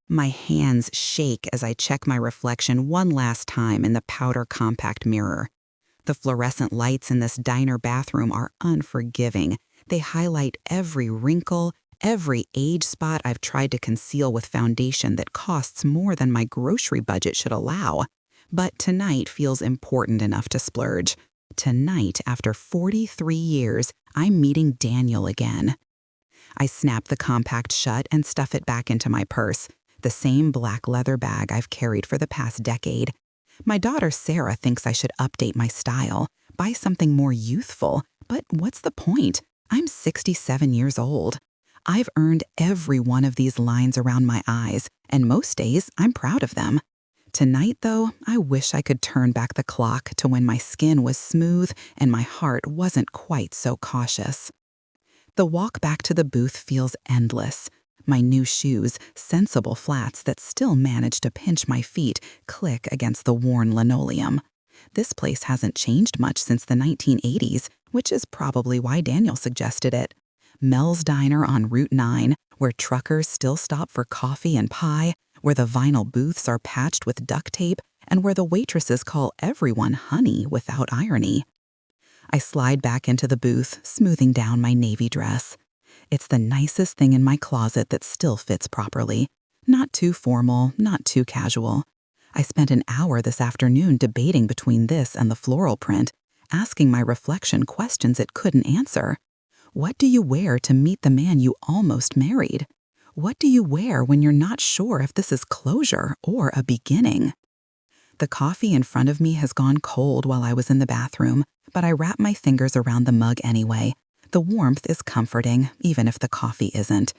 My hands shake as I check my reflection one last time in the powder compact mirror. The fluorescent lights in this diner bathroom are unforgiving. They highlight every wrinkle, every age spot I've tried to conceal with foundation that costs more than my grocery budget should allow. But tonight feels important enough to splurge. Tonight, after 43 years, I'm meeting Daniel again. I snap the compact shut and stuff it back into my purse, the same black leather bag I've carried for the past decade. My daughter Sarah thinks I should update my style, buy something more youthful, but what's the point? I'm 67 years old. I've earned every one of these lines around my eyes, and most days I'm proud of them. Tonight, though, I wish I could turn back the clock to when my skin was smooth and my heart wasn't quite so cautious. The walk back to the booth feels endless. My new shoes, sensible flats that still manage to pinch my feet, click against the worn linoleum. This place hasn't changed much since the 1980s, which is probably why Daniel suggested it. Mel's Diner on Route 9, where truckers still stop for coffee and pie, where the vinyl booths are patched with duct tape, and where the waitresses call everyone honey without irony. I slide back into the booth, smoothing down my navy dress. It's the nicest thing in my closet that still fits properly. Not too formal, not too casual. I spent an hour this afternoon debating between this and the floral print, asking my reflection questions it couldn't answer. What do you wear to meet the man you almost married? What do you wear when you're not sure if this is closure or a beginning? The coffee in front of me has gone cold while I was in the bathroom, but I wrap my fingers around the mug anyway. The warmth is comforting, even if the coffee isn't.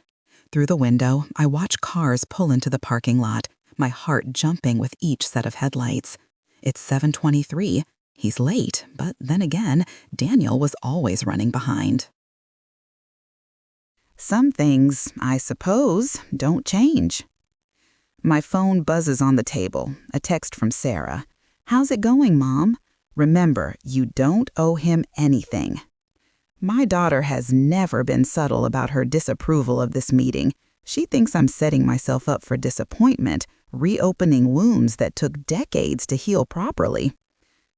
Through the window, I watch cars pull into the parking lot, my heart jumping with each set of headlights. It's 7:23. He's late, but then again, Daniel was always running behind. Some things, I suppose, don't change. My phone buzzes on the table, a text from Sarah. "How's it going, Mom? Remember, you don't owe him anything." My daughter has never been subtle about her disapproval of this meeting. She thinks I'm setting myself up for disappointment, reopening wounds that took decades to heal properly.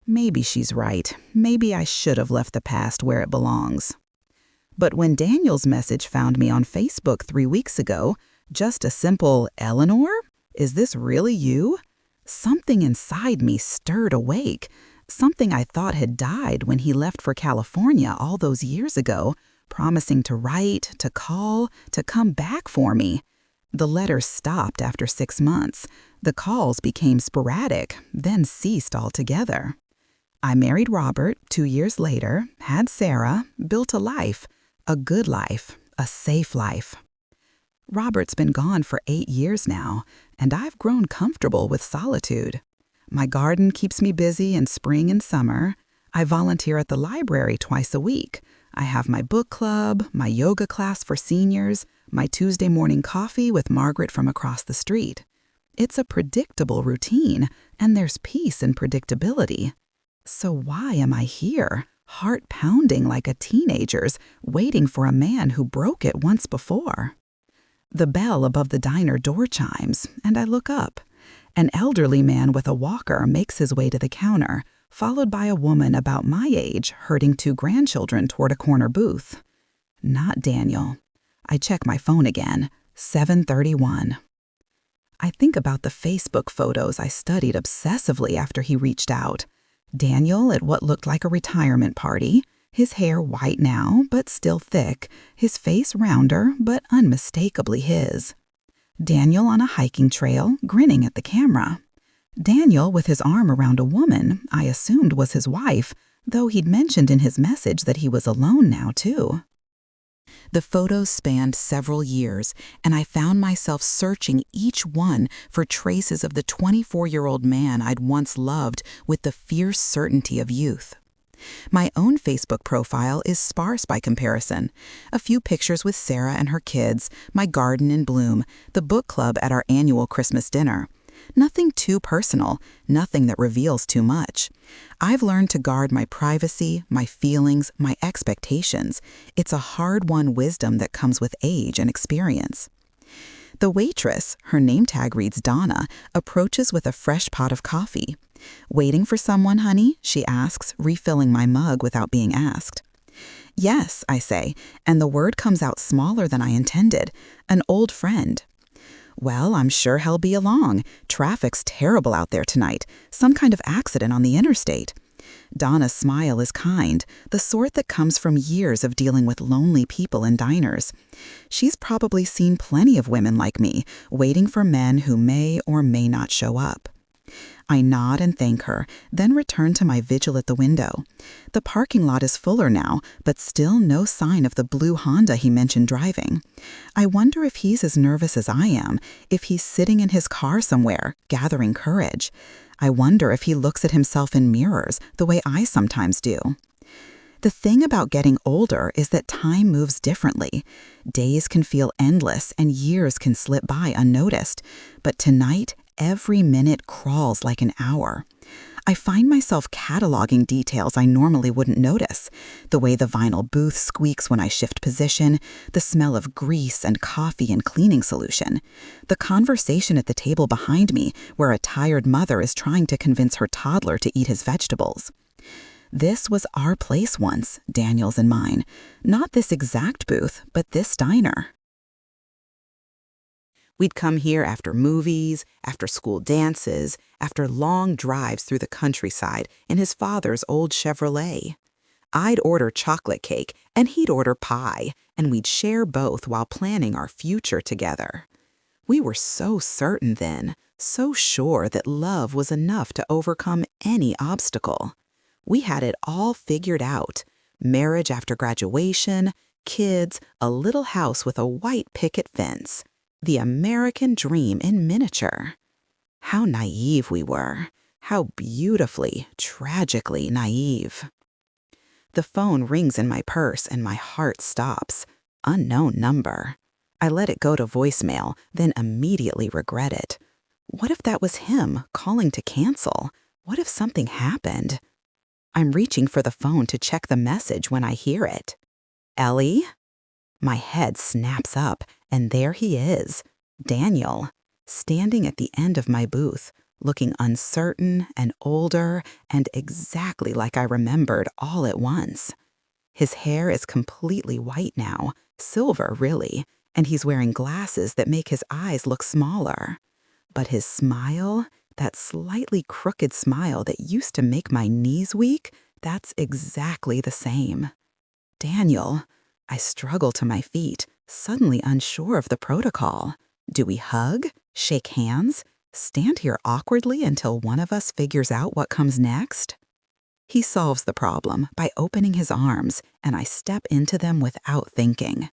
Maybe she's right. Maybe I should have left the past where it belongs. But when Daniel's message found me on Facebook 3 weeks ago, just a simple, "Eleanor, is this really you?" Something inside me stirred awake. Something I thought had died when he left for California all those years ago, promising to write, to call, to come back for me. The letters stopped after 6 months. The calls became sporadic, then ceased altogether. I married Robert 2 years later, had Sarah, built a life, a good life, a safe life. Robert's been gone for 8 years now, and I've grown comfortable with solitude. My garden keeps me busy in spring and summer. I volunteer at the library twice a week. I have my book club, my yoga class for seniors, my Tuesday morning coffee with Margaret from across the street. It's a predictable routine, and there's peace in predictability. So why am I here, heart pounding like a teenager's, waiting for a man who broke it once before? The bell above the diner door chimes, and I look up. An elderly man with a walker makes his way to the counter, followed by a woman about my age herding 2 grandchildren toward a corner booth. Not Daniel. I check my phone again. 7:31. I think about the Facebook photos I studied obsessively after he reached out. Daniel at what looked like a retirement party, his hair white now, but still thick, his face rounder, but unmistakably his. Daniel on a hiking trail, grinning at the camera. Daniel with his arm around a woman I assumed was his wife, though he'd mentioned in his message that he was alone now, too. The photos spanned several years, and I found myself searching each one for traces of the 24-year-old man I'd once loved with the fierce certainty of youth. My own Facebook profile is sparse by comparison. A few pictures with Sarah and her kids, my garden in bloom, the book club at our annual Christmas dinner. Nothing too personal, nothing that reveals too much. I've learned to guard my privacy, my feelings, my expectations. It's a hard-won wisdom that comes with age and experience. The waitress, her name tag reads Donna, approaches with a fresh pot of coffee. "Waiting for someone, honey?" she asks, refilling my mug without being asked. "Yes," I say, and the word comes out smaller than I intended. "An old friend." "Well, I'm sure he'll be along. Traffic's terrible out there tonight. Some kind of accident on the interstate." Donna's smile is kind, the sort that comes from years of dealing with lonely people in diners. She's probably seen plenty of women like me, waiting for men who may or may not show up. I nod and thank her, then return to my vigil at the window. The parking lot is fuller now, but still no sign of the blue Honda he mentioned driving. I wonder if he's as nervous as I am, if he's sitting in his car somewhere, gathering courage. I wonder if he looks at himself in mirrors, the way I sometimes do. The thing about getting older is that time moves differently. Days can feel endless and years can slip by unnoticed. But tonight, every minute crawls like an hour. I find myself cataloging details I normally wouldn't notice. The way the vinyl booth squeaks when I shift position, the smell of grease and coffee and cleaning solution, the conversation at the table behind me where a tired mother is trying to convince her toddler to eat his vegetables. This was our place once, Daniel's and mine. Not this exact booth, but this diner. We'd come here after movies, after school dances, after long drives through the countryside in his father's old Chevrolet. I'd order chocolate cake and he'd order pie, and we'd share both while planning our future together. We were so certain then, so sure that love was enough to overcome any obstacle. We had it all figured out. Marriage after graduation, kids, a little house with a white picket fence. The American dream in miniature. How naive we were. How beautifully, tragically naive. The phone rings in my purse and my heart stops. Unknown number. I let it go to voicemail, then immediately regret it. What if that was him calling to cancel? What if something happened? I'm reaching for the phone to check the message when I hear it. "Ellie?" My head snaps up, and there he is, Daniel, standing at the end of my booth, looking uncertain and older and exactly like I remembered all at once. His hair is completely white now, silver really, and he's wearing glasses that make his eyes look smaller. But his smile, that slightly crooked smile that used to make my knees weak, that's exactly the same. "Daniel," I struggle to my feet, suddenly unsure of the protocol. Do we hug? Shake hands? Stand here awkwardly until one of us figures out what comes next? He solves the problem by opening his arms, and I step into them without thinking.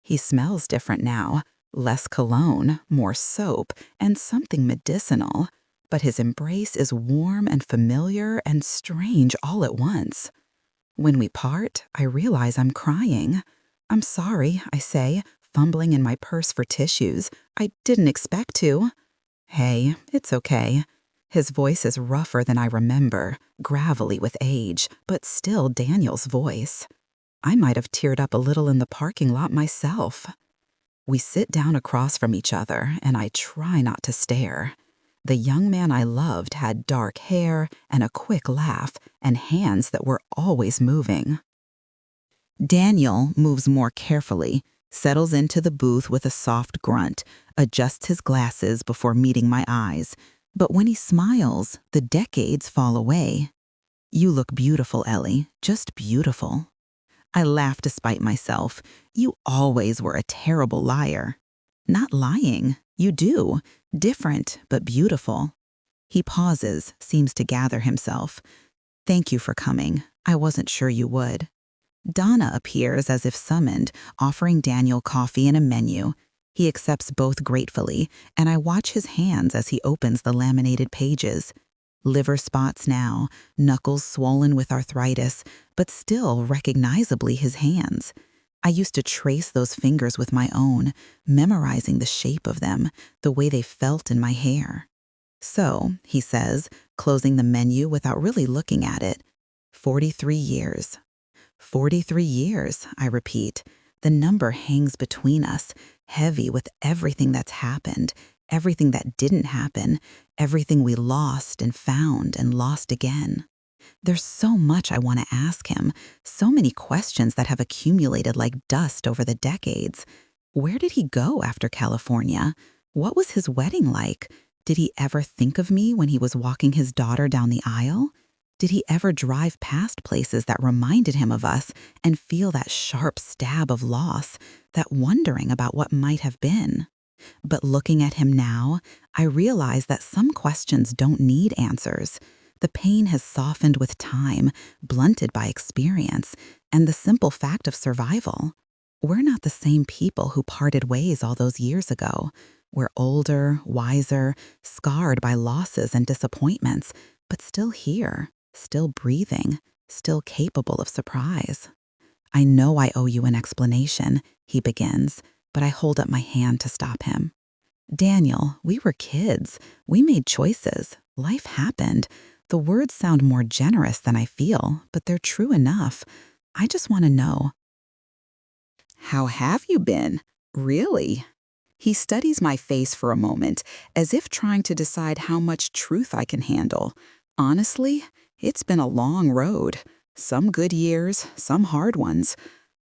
He smells different now, less cologne, more soap, and something medicinal. But his embrace is warm and familiar and strange all at once. When we part, I realize I'm crying. "I'm sorry," I say, fumbling in my purse for tissues. "I didn't expect to." "Hey, it's okay." His voice is rougher than I remember, gravelly with age, but still Daniel's voice. I might have teared up a little in the parking lot myself. We sit down across from each other, and I try not to stare. The young man I loved had dark hair and a quick laugh and hands that were always moving. Daniel moves more carefully, settles into the booth with a soft grunt, adjusts his glasses before meeting my eyes. But when he smiles, the decades fall away. "You look beautiful, Ellie, just beautiful." I laugh to spite myself. "You always were a terrible liar." "Not lying. You do. Different, but beautiful." He pauses, seems to gather himself. "Thank you for coming. I wasn't sure you would." Donna appears as if summoned, offering Daniel coffee and a menu. He accepts both gratefully, and I watch his hands as he opens the laminated pages. Liver spots now, knuckles swollen with arthritis, but still recognizably his hands. I used to trace those fingers with my own, memorizing the shape of them, the way they felt in my hair. "So," he says, closing the menu without really looking at it, 43 years. 43 years, I repeat. The number hangs between us, heavy with everything that's happened, everything that didn't happen, everything we lost and found and lost again. There's so much I want to ask him, so many questions that have accumulated like dust over the decades. Where did he go after California? What was his wedding like? Did he ever think of me when he was walking his daughter down the aisle? Did he ever drive past places that reminded him of us and feel that sharp stab of loss, that wondering about what might have been? But looking at him now, I realize that some questions don't need answers. The pain has softened with time, blunted by experience, and the simple fact of survival. We're not the same people who parted ways all those years ago. We're older, wiser, scarred by losses and disappointments, but still here, still breathing, still capable of surprise. I know I owe you an explanation, he begins, but I hold up my hand to stop him. Daniel, we were kids. We made choices. Life happened. The words sound more generous than I feel, but they're true enough. I just want to know. How have you been? Really? He studies my face for a moment, as if trying to decide how much truth I can handle. Honestly, it's been a long road. Some good years, some hard ones.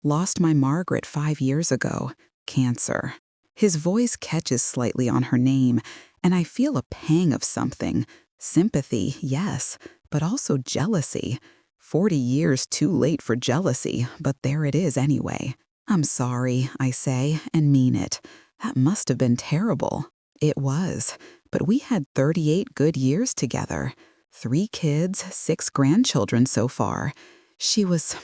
Lost my Margaret 5 years ago. Cancer. His voice catches slightly on her name, and I feel a pang of something. Sympathy, yes, but also jealousy. 40 years too late for jealousy, but there it is anyway. I'm sorry, I say, and mean it. That must have been terrible. It was, but we had 38 good years together. 3 kids, 6 grandchildren so far. She was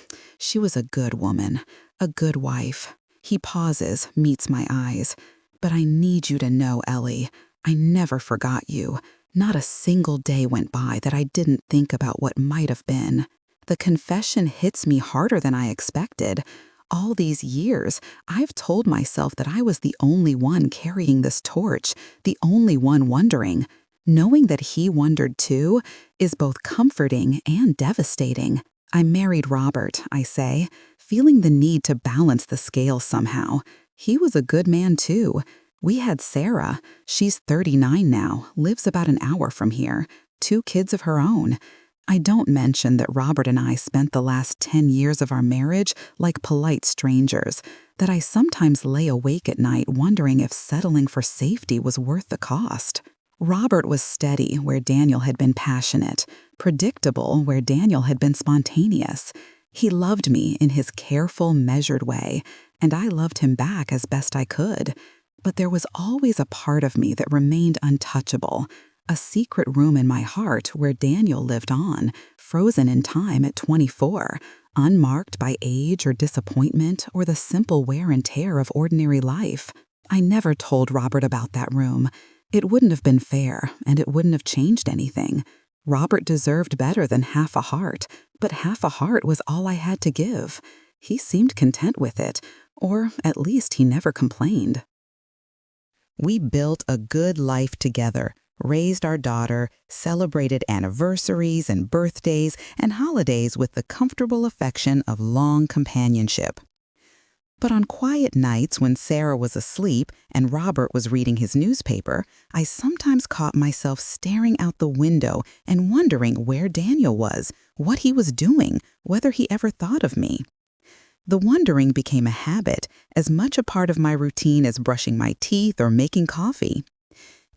a good woman, a good wife. He pauses, meets my eyes. But I need you to know, Ellie, I never forgot you. Not a single day went by that I didn't think about what might have been. The confession hits me harder than I expected. All these years, I've told myself that I was the only one carrying this torch, the only one wondering. Knowing that he wondered too is both comforting and devastating. I married Robert, I say, feeling the need to balance the scales somehow. He was a good man too. We had Sarah. She's 39 now, lives about an hour from here, 2 kids of her own. I don't mention that Robert and I spent the last 10 years of our marriage like polite strangers, that I sometimes lay awake at night wondering if settling for safety was worth the cost. Robert was steady where Daniel had been passionate, predictable where Daniel had been spontaneous. He loved me in his careful, measured way, and I loved him back as best I could. But there was always a part of me that remained untouchable, a secret room in my heart where Daniel lived on, frozen in time at 24, unmarked by age or disappointment or the simple wear and tear of ordinary life. I never told Robert about that room. It wouldn't have been fair, and it wouldn't have changed anything. Robert deserved better than half a heart, but half a heart was all I had to give. He seemed content with it, or at least he never complained. We built a good life together, raised our daughter, celebrated anniversaries and birthdays and holidays with the comfortable affection of long companionship. But on quiet nights when Sarah was asleep and Robert was reading his newspaper, I sometimes caught myself staring out the window and wondering where Daniel was, what he was doing, whether he ever thought of me. The wondering became a habit, as much a part of my routine as brushing my teeth or making coffee.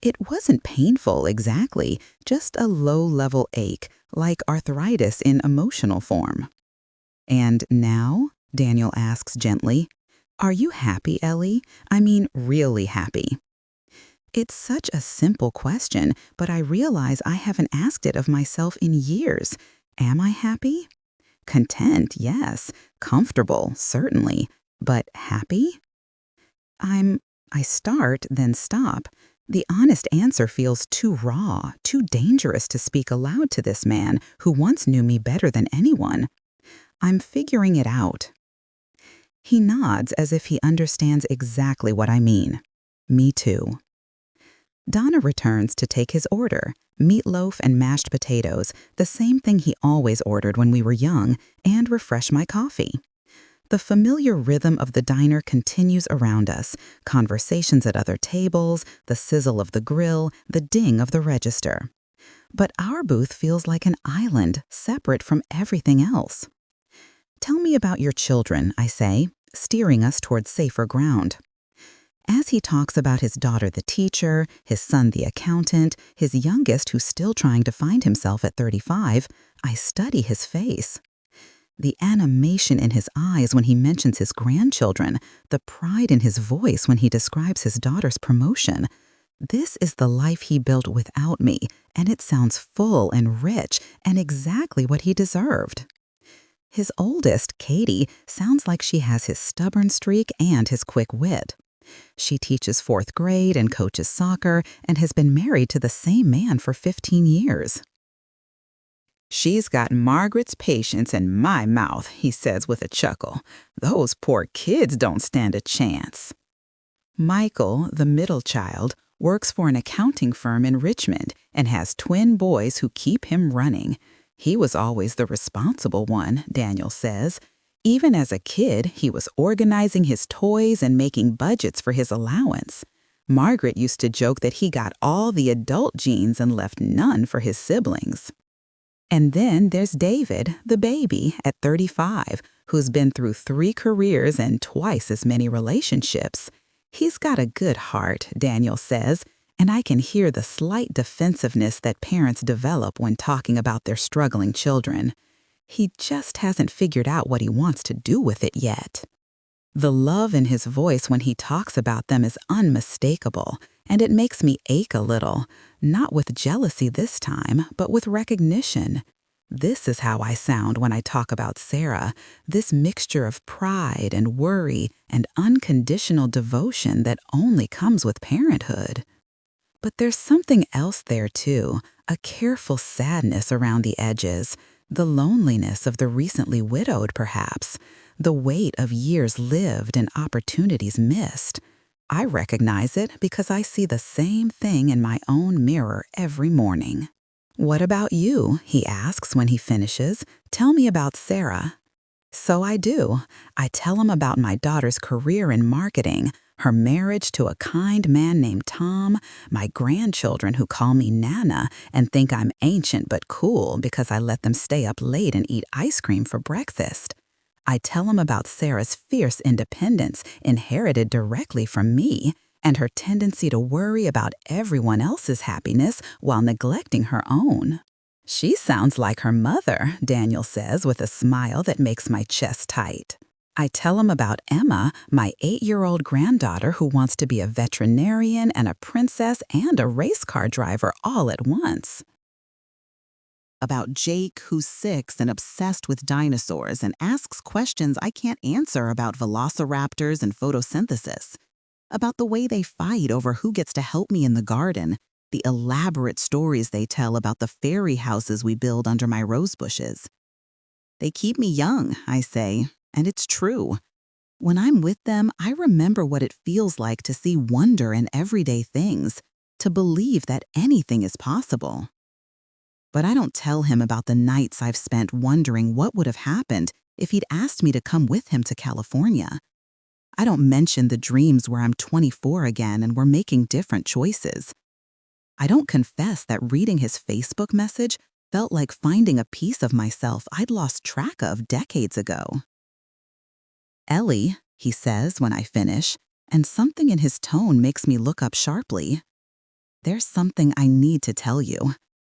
It wasn't painful exactly, just a low-level ache, like arthritis in emotional form. "And now?" Daniel asks gently. "Are you happy, Ellie? I mean, really happy?" It's such a simple question, but I realize I haven't asked it of myself in years. Am I happy? Content, yes. Comfortable, certainly. But happy? I start, then stop. The honest answer feels too raw, too dangerous to speak aloud to this man who once knew me better than anyone. I'm figuring it out. He nods as if he understands exactly what I mean. Me too. Donna returns to take his order, meatloaf and mashed potatoes, the same thing he always ordered when we were young, and refresh my coffee. The familiar rhythm of the diner continues around us, conversations at other tables, the sizzle of the grill, the ding of the register. But our booth feels like an island, separate from everything else. Tell me about your children, I say, steering us towards safer ground. As he talks about his daughter the teacher, his son the accountant, his youngest who's still trying to find himself at 35, I study his face. The animation in his eyes when he mentions his grandchildren, the pride in his voice when he describes his daughter's promotion. This is the life he built without me, and it sounds full and rich and exactly what he deserved. His oldest, Katie, sounds like she has his stubborn streak and his quick wit. She teaches 4th grade and coaches soccer and has been married to the same man for 15 years. "She's got Margaret's patience in my mouth," he says with a chuckle. "Those poor kids don't stand a chance." Michael, the middle child, works for an accounting firm in Richmond and has twin boys who keep him running. He was always the responsible one, Daniel says. Even as a kid, he was organizing his toys and making budgets for his allowance. Margaret used to joke that he got all the adult genes and left none for his siblings. And then there's David, the baby, at 35, who's been through 3 careers and twice as many relationships. He's got a good heart, Daniel says, and I can hear the slight defensiveness that parents develop when talking about their struggling children. He just hasn't figured out what he wants to do with it yet. The love in his voice when he talks about them is unmistakable, and it makes me ache a little, not with jealousy this time, but with recognition. This is how I sound when I talk about Sarah, this mixture of pride and worry and unconditional devotion that only comes with parenthood. But there's something else there too, a careful sadness around the edges, the loneliness of the recently widowed perhaps, the weight of years lived and opportunities missed. I recognize it because I see the same thing in my own mirror every morning. "What about you?" he asks when he finishes. "Tell me about Sarah." So I do. I tell him about my daughter's career in marketing, her marriage to a kind man named Tom, my grandchildren who call me Nana and think I'm ancient but cool because I let them stay up late and eat ice cream for breakfast. I tell him about Sarah's fierce independence inherited directly from me and her tendency to worry about everyone else's happiness while neglecting her own. "She sounds like her mother," Daniel says with a smile that makes my chest tight. I tell him about Emma, my 8-year-old granddaughter who wants to be a veterinarian and a princess and a race car driver all at once. About Jake, who's 6 and obsessed with dinosaurs and asks questions I can't answer about velociraptors and photosynthesis. About the way they fight over who gets to help me in the garden, the elaborate stories they tell about the fairy houses we build under my rose bushes. "They keep me young," I say, and it's true. When I'm with them, I remember what it feels like to see wonder in everyday things, to believe that anything is possible. But I don't tell him about the nights I've spent wondering what would have happened if he'd asked me to come with him to California. I don't mention the dreams where I'm 24 again and we're making different choices. I don't confess that reading his Facebook message felt like finding a piece of myself I'd lost track of decades ago. "Ellie," he says when I finish, and something in his tone makes me look up sharply. "There's something I need to tell you.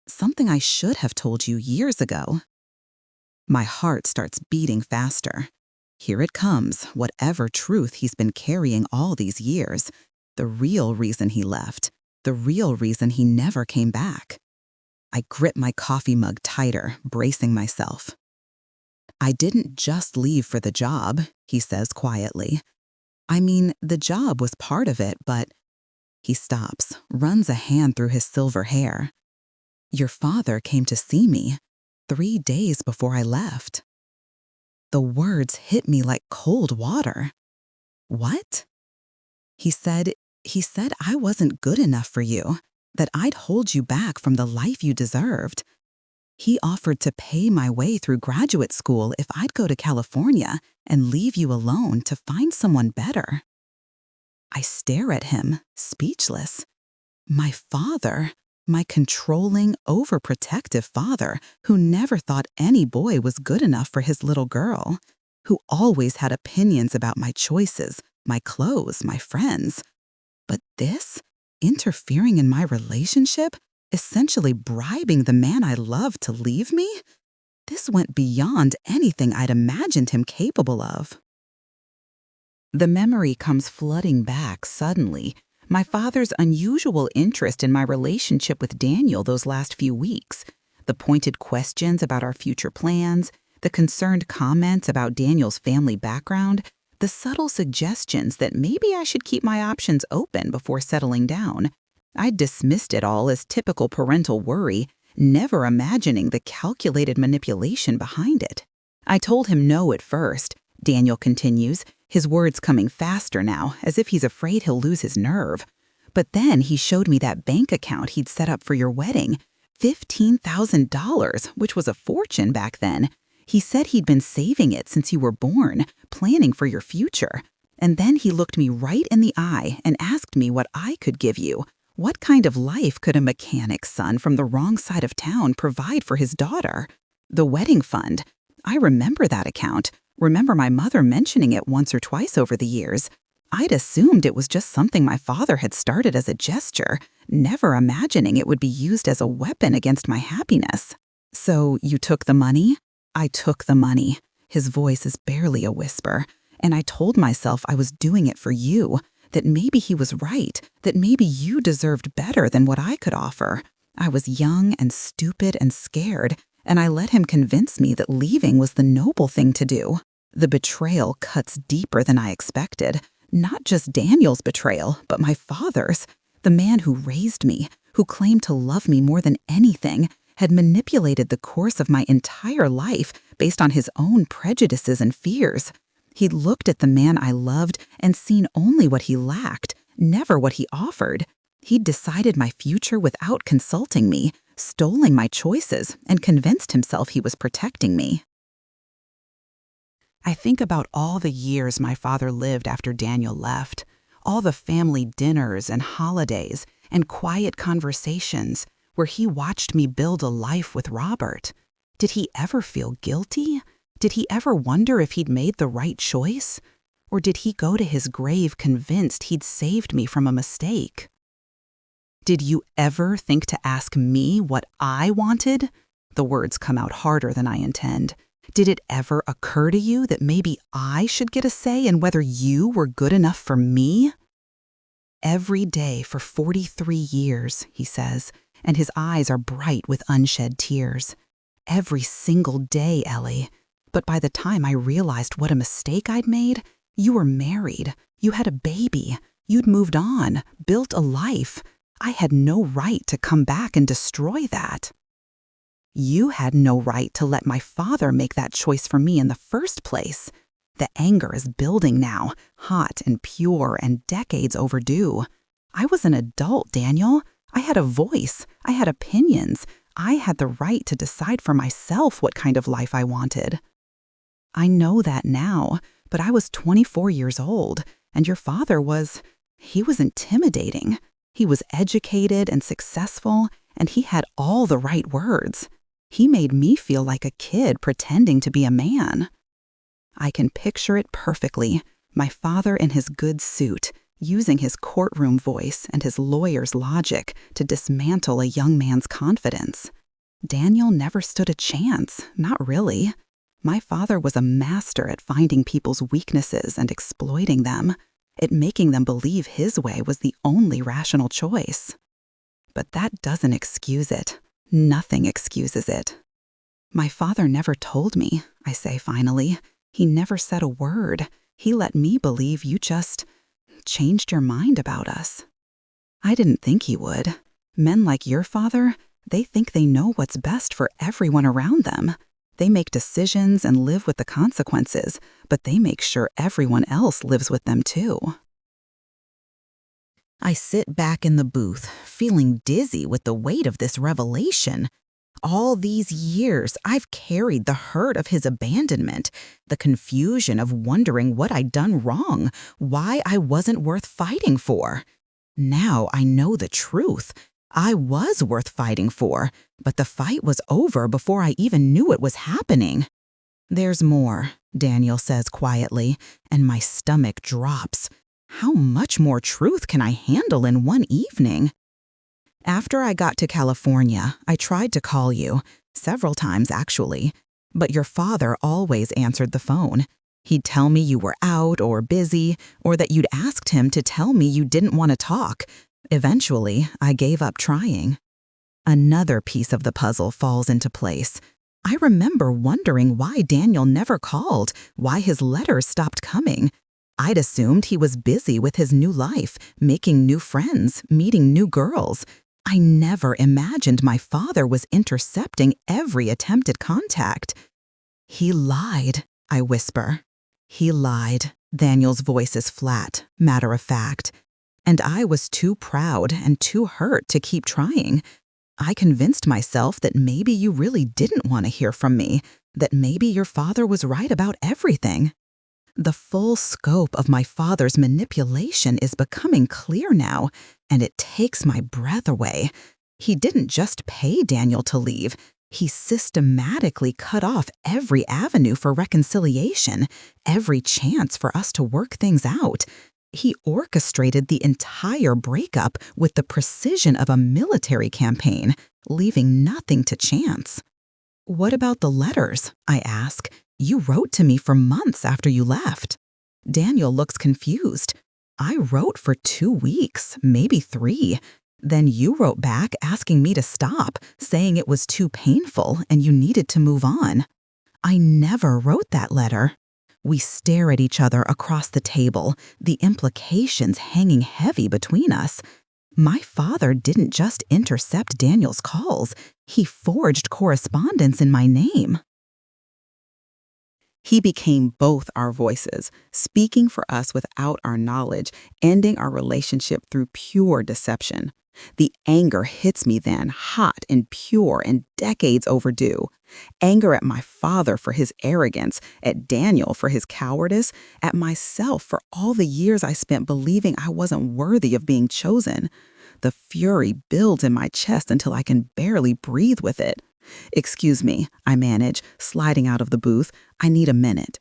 Something I should have told you years ago." My heart starts beating faster. Here it comes, whatever truth he's been carrying all these years. The real reason he left. The real reason he never came back. I grip my coffee mug tighter, bracing myself. "I didn't just leave for the job," he says quietly. "I mean, the job was part of it, but..." He stops, runs a hand through his silver hair. "Your father came to see me 3 days before I left." The words hit me like cold water. "What?" He said I wasn't good enough for you, that I'd hold you back from the life you deserved. He offered to pay my way through graduate school if I'd go to California and leave you alone to find someone better. I stare at him, speechless. My father, my controlling, overprotective father, who never thought any boy was good enough for his little girl, who always had opinions about my choices, my clothes, my friends. But this, interfering in my relationship, essentially bribing the man I love to leave me? This went beyond anything I'd imagined him capable of. The memory comes flooding back suddenly. My father's unusual interest in my relationship with Daniel those last few weeks, the pointed questions about our future plans, the concerned comments about Daniel's family background, the subtle suggestions that maybe I should keep my options open before settling down. I dismissed it all as typical parental worry, never imagining the calculated manipulation behind it. I told him no at first, Daniel continues, his words coming faster now, as if he's afraid he'll lose his nerve. But then he showed me that bank account he'd set up for your wedding, $15,000, which was a fortune back then. He said he'd been saving it since you were born, planning for your future. And then he looked me right in the eye and asked me what I could give you. What kind of life could a mechanic's son from the wrong side of town provide for his daughter? The wedding fund. I remember that account. Remember my mother mentioning it once or twice over the years. I'd assumed it was just something my father had started as a gesture, never imagining it would be used as a weapon against my happiness. So you took the money? I took the money. His voice is barely a whisper. And I told myself I was doing it for you, that maybe he was right, that maybe you deserved better than what I could offer. I was young and stupid and scared, and I let him convince me that leaving was the noble thing to do. The betrayal cuts deeper than I expected. Not just Daniel's betrayal, but my father's. The man who raised me, who claimed to love me more than anything, had manipulated the course of my entire life based on his own prejudices and fears. He'd looked at the man I loved and seen only what he lacked, never what he offered. He'd decided my future without consulting me, stolen my choices, and convinced himself he was protecting me. I think about all the years my father lived after Daniel left, all the family dinners and holidays and quiet conversations where he watched me build a life with Robert. Did he ever feel guilty? Did he ever wonder if he'd made the right choice? Or did he go to his grave convinced he'd saved me from a mistake? Did you ever think to ask me what I wanted? The words come out harder than I intend. Did it ever occur to you that maybe I should get a say in whether you were good enough for me? Every day for 43 years, he says, and his eyes are bright with unshed tears. Every single day, Ellie. But by the time I realized what a mistake I'd made, you were married, you had a baby, you'd moved on, built a life. I had no right to come back and destroy that. You had no right to let my father make that choice for me in the first place. The anger is building now, hot and pure and decades overdue. I was an adult, Daniel. I had a voice. I had opinions. I had the right to decide for myself what kind of life I wanted. I know that now, but I was 24 years old, and your father he was intimidating. He was educated and successful, and he had all the right words. He made me feel like a kid pretending to be a man. I can picture it perfectly, my father in his good suit, using his courtroom voice and his lawyer's logic to dismantle a young man's confidence. Daniel never stood a chance, not really. My father was a master at finding people's weaknesses and exploiting them, at making them believe his way was the only rational choice. But that doesn't excuse it. Nothing excuses it. My father never told me, I say finally. He never said a word. He let me believe you just changed your mind about us. I didn't think he would. Men like your father, they think they know what's best for everyone around them. They make decisions and live with the consequences, but they make sure everyone else lives with them too. I sit back in the booth, feeling dizzy with the weight of this revelation. All these years, I've carried the hurt of his abandonment, the confusion of wondering what I'd done wrong, why I wasn't worth fighting for. Now I know the truth. I was worth fighting for, but the fight was over before I even knew it was happening. There's more, Daniel says quietly, and my stomach drops. How much more truth can I handle in one evening? After I got to California, I tried to call you, several times actually, but your father always answered the phone. He'd tell me you were out or busy, or that you'd asked him to tell me you didn't want to talk. Eventually, I gave up trying. Another piece of the puzzle falls into place. I remember wondering why Daniel never called, why his letters stopped coming. I'd assumed he was busy with his new life, making new friends, meeting new girls. I never imagined my father was intercepting every attempted contact. He lied, I whisper. He lied. Daniel's voice is flat, matter of fact. And I was too proud and too hurt to keep trying. I convinced myself that maybe you really didn't want to hear from me, that maybe your father was right about everything. The full scope of my father's manipulation is becoming clear now, and it takes my breath away. He didn't just pay Daniel to leave. He systematically cut off every avenue for reconciliation, every chance for us to work things out. He orchestrated the entire breakup with the precision of a military campaign, leaving nothing to chance. What about the letters? I ask. You wrote to me for months after you left. Daniel looks confused. I wrote for 2 weeks, maybe 3. Then you wrote back asking me to stop, saying it was too painful and you needed to move on. I never wrote that letter. We stare at each other across the table, the implications hanging heavy between us. My father didn't just intercept Daniel's calls, he forged correspondence in my name. He became both our voices, speaking for us without our knowledge, ending our relationship through pure deception. The anger hits me then, hot and pure and decades overdue. Anger at my father for his arrogance, at Daniel for his cowardice, at myself for all the years I spent believing I wasn't worthy of being chosen. The fury builds in my chest until I can barely breathe with it. Excuse me, I manage, sliding out of the booth. I need a minute.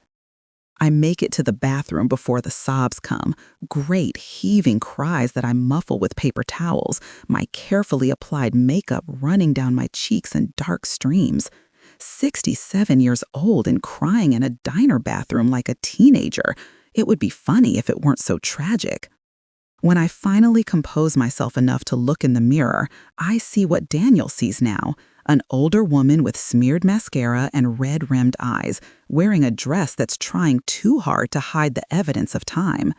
I make it to the bathroom before the sobs come, great heaving cries that I muffle with paper towels, my carefully applied makeup running down my cheeks in dark streams. 67 years old and crying in a diner bathroom like a teenager. It would be funny if it weren't so tragic. When I finally compose myself enough to look in the mirror, I see what Daniel sees now. An older woman with smeared mascara and red-rimmed eyes, wearing a dress that's trying too hard to hide the evidence of time.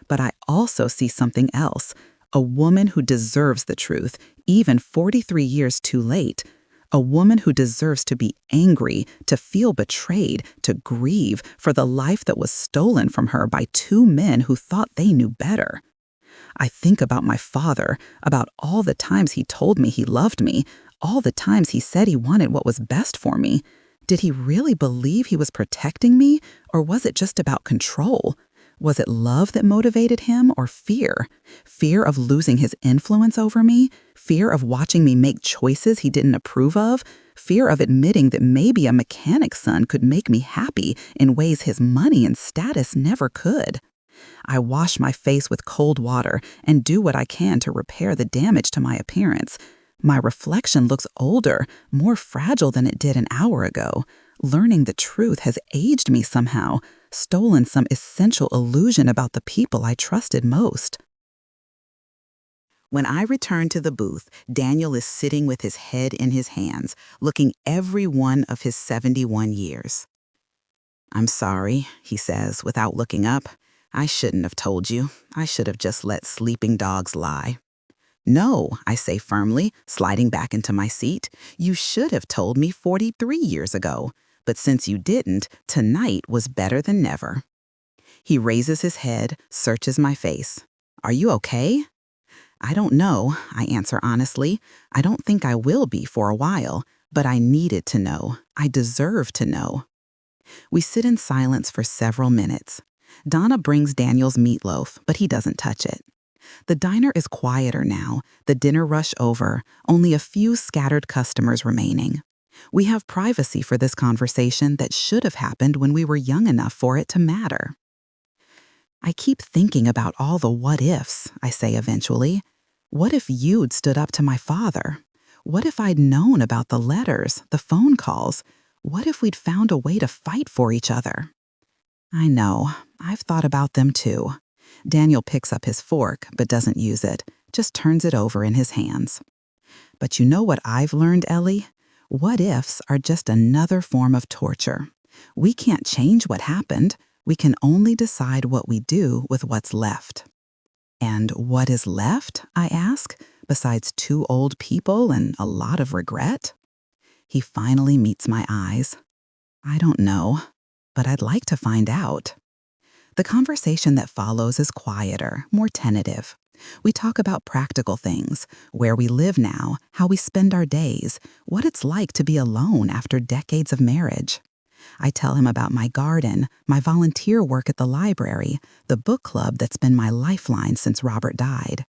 But I also see something else, a woman who deserves the truth, even 43 years too late. A woman who deserves to be angry, to feel betrayed, to grieve for the life that was stolen from her by 2 men who thought they knew better. I think about my father, about all the times he told me he loved me, all the times he said he wanted what was best for me. Did he really believe he was protecting me, or was it just about control? Was it love that motivated him, or fear? Fear of losing his influence over me? Fear of watching me make choices he didn't approve of? Fear of admitting that maybe a mechanic's son could make me happy in ways his money and status never could? I wash my face with cold water and do what I can to repair the damage to my appearance. My reflection looks older, more fragile than it did an hour ago. Learning the truth has aged me somehow, stolen some essential illusion about the people I trusted most. When I return to the booth, Daniel is sitting with his head in his hands, looking every one of his 71 years. "I'm sorry," he says without looking up. "I shouldn't have told you. I should have just let sleeping dogs lie." "No," I say firmly, sliding back into my seat. "You should have told me 43 years ago. But since you didn't, tonight was better than never." He raises his head, searches my face. "Are you okay?" "I don't know," I answer honestly. "I don't think I will be for a while. But I needed to know. I deserved to know. We sit in silence for several minutes. Donna brings Daniel's meatloaf, but he doesn't touch it. The diner is quieter now, the dinner rush over, only a few scattered customers remaining. We have privacy for this conversation that should have happened when we were young enough for it to matter. I keep thinking about all the what-ifs, I say eventually. What if you'd stood up to my father? What if I'd known about the letters, the phone calls? What if we'd found a way to fight for each other? I know, I've thought about them too. Daniel picks up his fork, but doesn't use it, just turns it over in his hands. But you know what I've learned, Ellie? What-ifs are just another form of torture. We can't change what happened. We can only decide what we do with what's left. And what is left, I ask, besides 2 old people and a lot of regret? He finally meets my eyes. I don't know, but I'd like to find out. The conversation that follows is quieter, more tentative. We talk about practical things, where we live now, how we spend our days, what it's like to be alone after decades of marriage. I tell him about my garden, my volunteer work at the library, the book club that's been my lifeline since Robert died.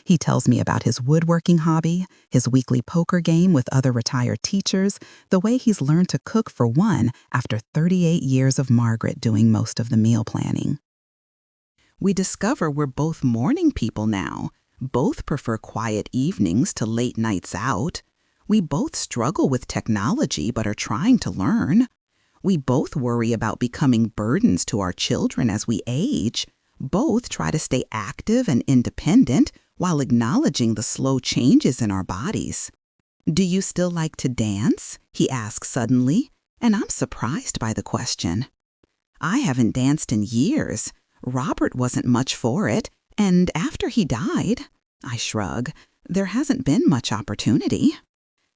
He tells me about his woodworking hobby, his weekly poker game with other retired teachers, the way he's learned to cook for one after 38 years of Margaret doing most of the meal planning. We discover we're both morning people now. Both prefer quiet evenings to late nights out. We both struggle with technology but are trying to learn. We both worry about becoming burdens to our children as we age. Both try to stay active and independent while acknowledging the slow changes in our bodies. Do you still like to dance? He asks suddenly, and I'm surprised by the question. I haven't danced in years. Robert wasn't much for it, and after he died, I shrug, there hasn't been much opportunity.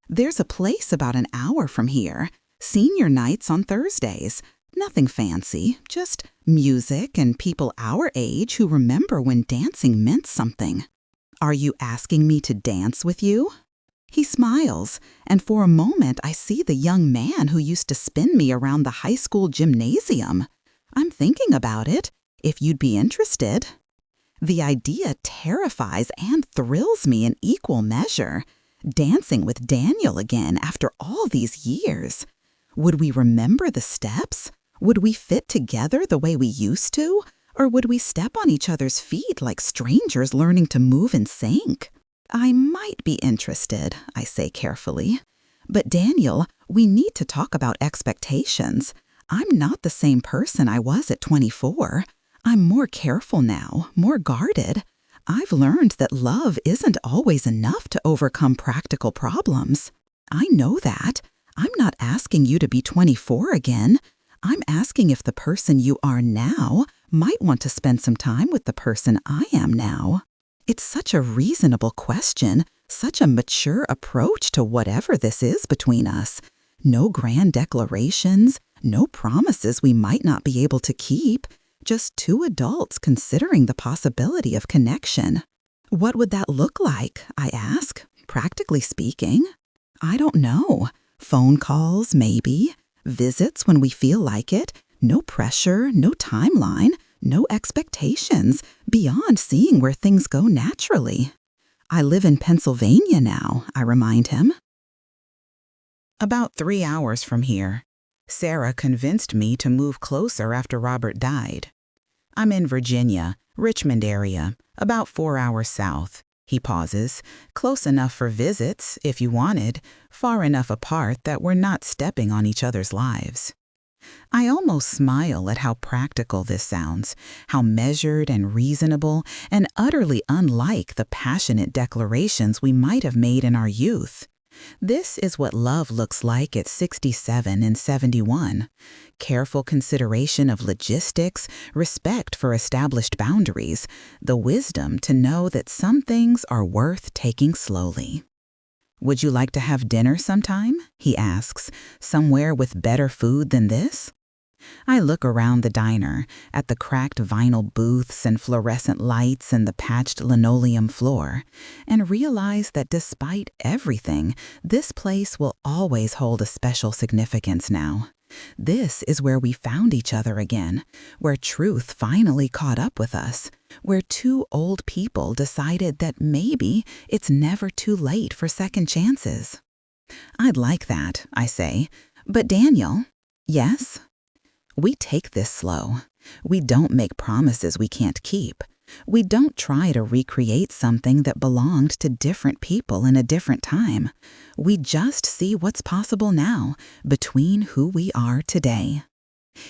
There's a place about an hour from here, senior nights on Thursdays. Nothing fancy, just music and people our age who remember when dancing meant something. Are you asking me to dance with you? He smiles, and for a moment I see the young man who used to spin me around the high school gymnasium. I'm thinking about it, if you'd be interested. The idea terrifies and thrills me in equal measure. Dancing with Daniel again after all these years. Would we remember the steps? Would we fit together the way we used to? Or would we step on each other's feet like strangers learning to move in sync? I might be interested, I say carefully. But Daniel, we need to talk about expectations. I'm not the same person I was at 24. I'm more careful now, more guarded. I've learned that love isn't always enough to overcome practical problems. I know that. I'm not asking you to be 24 again. I'm asking if the person you are now might want to spend some time with the person I am now. It's such a reasonable question, such a mature approach to whatever this is between us. No grand declarations, no promises we might not be able to keep, just 2 adults considering the possibility of connection. What would that look like, I ask, practically speaking? I don't know. Phone calls, maybe. Visits when we feel like it. No pressure, no timeline, no expectations, beyond seeing where things go naturally. I live in Pennsylvania now, I remind him. About 3 hours from here. Sarah convinced me to move closer after Robert died. I'm in Virginia, Richmond area, about 4 hours south. He pauses, close enough for visits, if you wanted, far enough apart that we're not stepping on each other's lives. I almost smile at how practical this sounds, how measured and reasonable, and utterly unlike the passionate declarations we might have made in our youth. This is what love looks like at 67 and 71. Careful consideration of logistics, respect for established boundaries, the wisdom to know that some things are worth taking slowly. Would you like to have dinner sometime? He asks, somewhere with better food than this? I look around the diner at the cracked vinyl booths and fluorescent lights and the patched linoleum floor and realize that despite everything, this place will always hold a special significance now. This is where we found each other again, where truth finally caught up with us, where two old people decided that maybe it's never too late for second chances. I'd like that, I say. But Daniel, yes? We take this slow. We don't make promises we can't keep. We don't try to recreate something that belonged to different people in a different time. We just see what's possible now, between who we are today.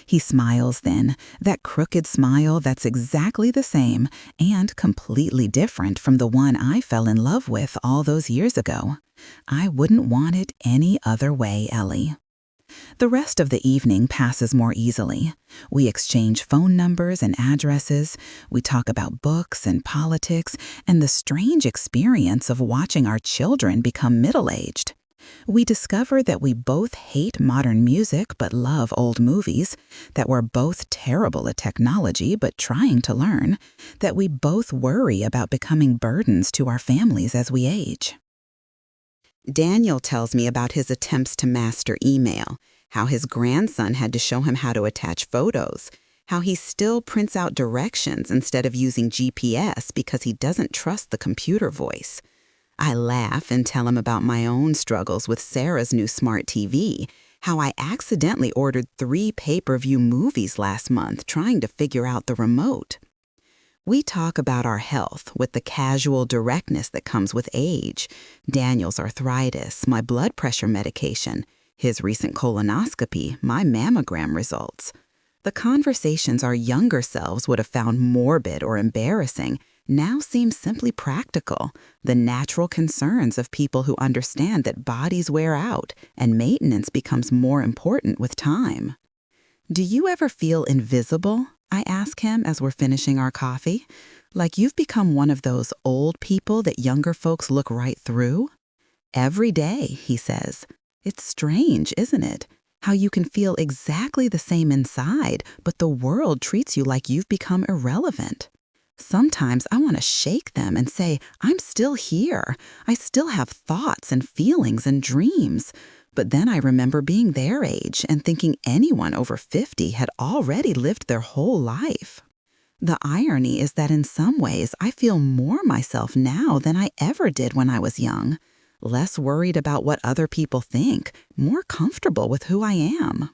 He smiles then, that crooked smile that's exactly the same and completely different from the one I fell in love with all those years ago. I wouldn't want it any other way, Ellie. The rest of the evening passes more easily. We exchange phone numbers and addresses. We talk about books and politics and the strange experience of watching our children become middle-aged. We discover that we both hate modern music but love old movies, that we're both terrible at technology but trying to learn, that we both worry about becoming burdens to our families as we age. Daniel tells me about his attempts to master email, how his grandson had to show him how to attach photos, how he still prints out directions instead of using GPS because he doesn't trust the computer voice. I laugh and tell him about my own struggles with Sarah's new smart TV, how I accidentally ordered 3 pay-per-view movies last month trying to figure out the remote. We talk about our health with the casual directness that comes with age, Daniel's arthritis, my blood pressure medication, his recent colonoscopy, my mammogram results. The conversations our younger selves would have found morbid or embarrassing now seem simply practical, the natural concerns of people who understand that bodies wear out and maintenance becomes more important with time. Do you ever feel invisible? I ask him as we're finishing our coffee. Like you've become one of those old people that younger folks look right through? Every day, he says. It's strange, isn't it? How you can feel exactly the same inside, but the world treats you like you've become irrelevant. Sometimes I want to shake them and say, I'm still here. I still have thoughts and feelings and dreams. But then I remember being their age and thinking anyone over 50 had already lived their whole life. The irony is that in some ways I feel more myself now than I ever did when I was young. Less worried about what other people think, more comfortable with who I am.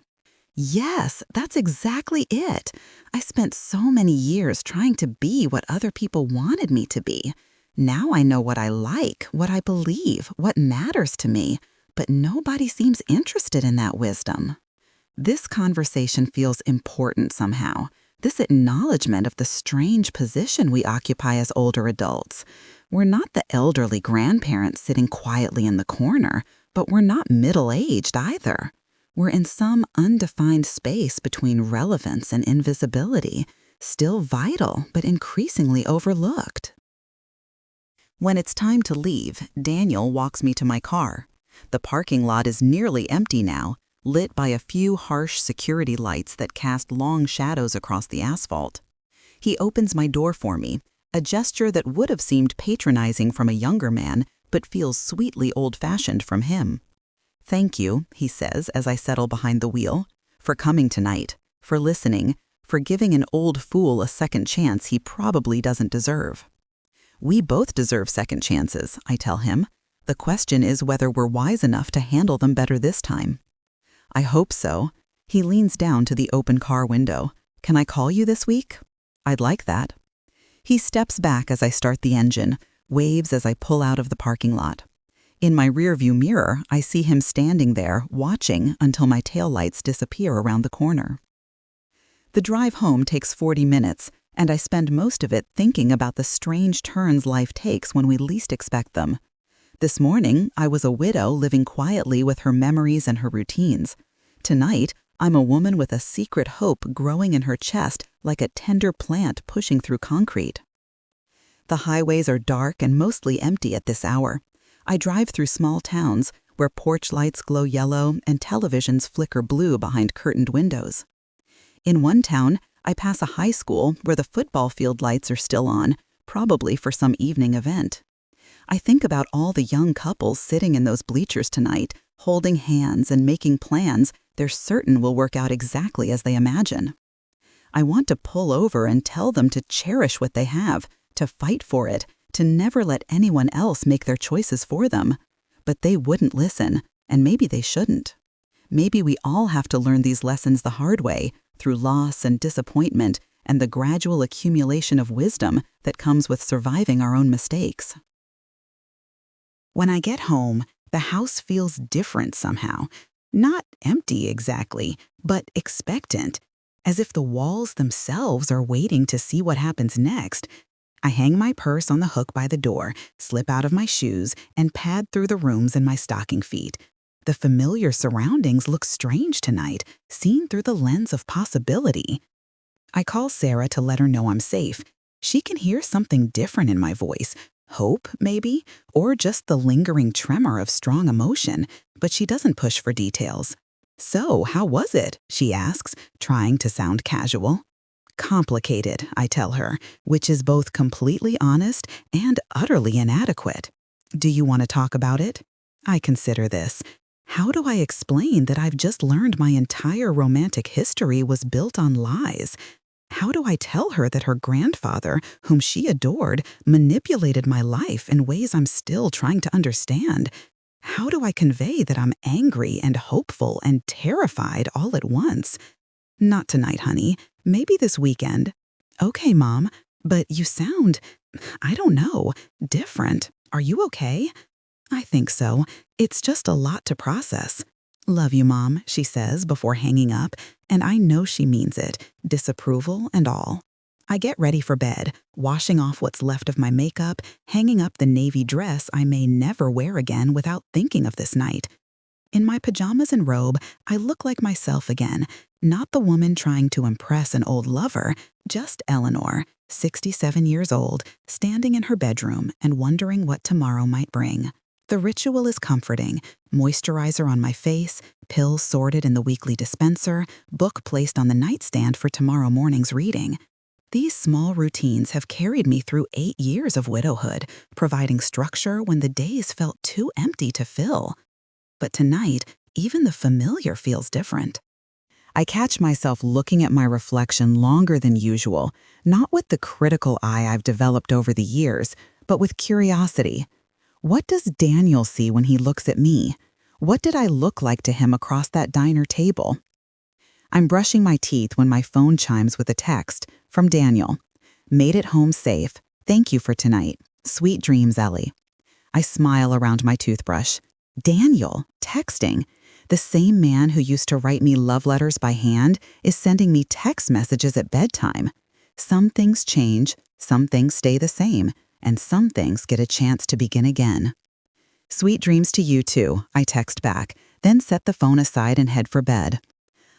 Yes, that's exactly it. I spent so many years trying to be what other people wanted me to be. Now I know what I like, what I believe, what matters to me. But nobody seems interested in that wisdom. This conversation feels important somehow, this acknowledgement of the strange position we occupy as older adults. We're not the elderly grandparents sitting quietly in the corner, but we're not middle-aged either. We're in some undefined space between relevance and invisibility, still vital but increasingly overlooked. When it's time to leave, Daniel walks me to my car. The parking lot is nearly empty now, lit by a few harsh security lights that cast long shadows across the asphalt. He opens my door for me, a gesture that would have seemed patronizing from a younger man, but feels sweetly old-fashioned from him. Thank you, he says as I settle behind the wheel, for coming tonight, for listening, for giving an old fool a second chance he probably doesn't deserve. We both deserve second chances, I tell him. The question is whether we're wise enough to handle them better this time. I hope so. He leans down to the open car window. Can I call you this week? I'd like that. He steps back as I start the engine, waves as I pull out of the parking lot. In my rearview mirror, I see him standing there, watching until my taillights disappear around the corner. The drive home takes 40 minutes, and I spend most of it thinking about the strange turns life takes when we least expect them. This morning, I was a widow living quietly with her memories and her routines. Tonight, I'm a woman with a secret hope growing in her chest like a tender plant pushing through concrete. The highways are dark and mostly empty at this hour. I drive through small towns where porch lights glow yellow and televisions flicker blue behind curtained windows. In one town, I pass a high school where the football field lights are still on, probably for some evening event. I think about all the young couples sitting in those bleachers tonight, holding hands and making plans they're certain will work out exactly as they imagine. I want to pull over and tell them to cherish what they have, to fight for it, to never let anyone else make their choices for them. But they wouldn't listen, and maybe they shouldn't. Maybe we all have to learn these lessons the hard way, through loss and disappointment and the gradual accumulation of wisdom that comes with surviving our own mistakes. When I get home, the house feels different somehow. Not empty exactly, but expectant, as if the walls themselves are waiting to see what happens next. I hang my purse on the hook by the door, slip out of my shoes, and pad through the rooms in my stocking feet. The familiar surroundings look strange tonight, seen through the lens of possibility. I call Sarah to let her know I'm safe. She can hear something different in my voice. Hope, maybe, or just the lingering tremor of strong emotion, but she doesn't push for details. "So, how was it?" she asks, trying to sound casual. "Complicated," I tell her, which is both completely honest and utterly inadequate. "Do you want to talk about it?" I consider this. How do I explain that I've just learned my entire romantic history was built on lies? How do I tell her that her grandfather, whom she adored, manipulated my life in ways I'm still trying to understand? How do I convey that I'm angry and hopeful and terrified all at once? "Not tonight, honey. Maybe this weekend." "Okay, Mom, but you sound, I don't know, different. Are you okay?" "I think so. It's just a lot to process." "Love you, Mom," she says before hanging up, and I know she means it, disapproval and all. I get ready for bed, washing off what's left of my makeup, hanging up the navy dress I may never wear again without thinking of this night. In my pajamas and robe, I look like myself again, not the woman trying to impress an old lover, just Eleanor, 67 years old, standing in her bedroom and wondering what tomorrow might bring. The ritual is comforting: moisturizer on my face, pills sorted in the weekly dispenser, book placed on the nightstand for tomorrow morning's reading. These small routines have carried me through 8 years of widowhood, providing structure when the days felt too empty to fill. But tonight, even the familiar feels different. I catch myself looking at my reflection longer than usual, not with the critical eye I've developed over the years, but with curiosity. What does Daniel see when he looks at me? What did I look like to him across that diner table? I'm brushing my teeth when my phone chimes with a text from Daniel. "Made it home safe. Thank you for tonight. Sweet dreams, Ellie." I smile around my toothbrush. Daniel, texting. The same man who used to write me love letters by hand is sending me text messages at bedtime. Some things change, some things stay the same, and some things get a chance to begin again. "Sweet dreams to you too," I text back, then set the phone aside and head for bed.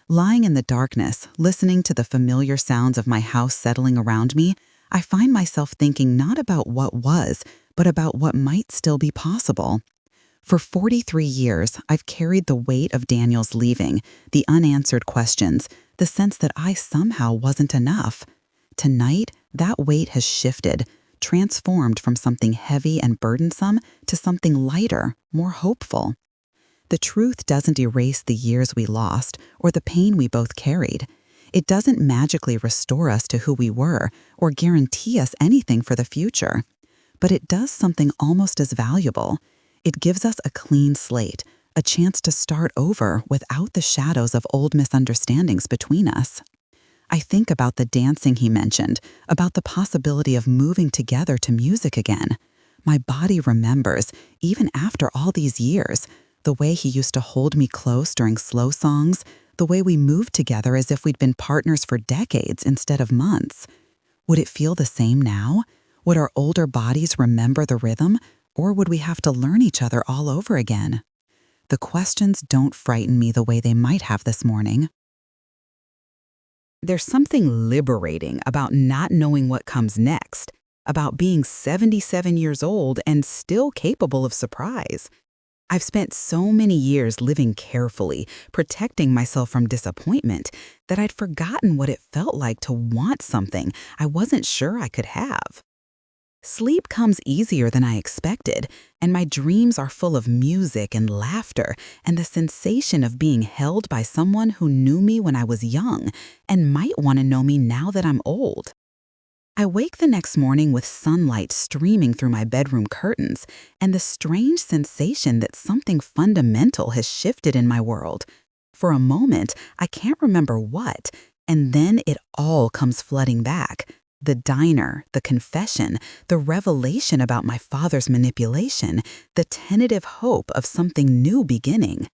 Lying in the darkness, listening to the familiar sounds of my house settling around me, I find myself thinking not about what was, but about what might still be possible. For 43 years, I've carried the weight of Daniel's leaving, the unanswered questions, the sense that I somehow wasn't enough. Tonight, that weight has shifted, transformed from something heavy and burdensome to something lighter, more hopeful. The truth doesn't erase the years we lost or the pain we both carried. It doesn't magically restore us to who we were or guarantee us anything for the future. But it does something almost as valuable. It gives us a clean slate, a chance to start over without the shadows of old misunderstandings between us. I think about the dancing he mentioned, about the possibility of moving together to music again. My body remembers, even after all these years, the way he used to hold me close during slow songs, the way we moved together as if we'd been partners for decades instead of months. Would it feel the same now? Would our older bodies remember the rhythm, or would we have to learn each other all over again? The questions don't frighten me the way they might have this morning. There's something liberating about not knowing what comes next, about being 77 years old and still capable of surprise. I've spent so many years living carefully, protecting myself from disappointment, that I'd forgotten what it felt like to want something I wasn't sure I could have. Sleep comes easier than I expected, and my dreams are full of music and laughter and the sensation of being held by someone who knew me when I was young and might want to know me now that I'm old. I wake the next morning with sunlight streaming through my bedroom curtains and the strange sensation that something fundamental has shifted in my world. For a moment, I can't remember what, and then it all comes flooding back. The diner, the confession, the revelation about my father's manipulation, the tentative hope of something new beginning.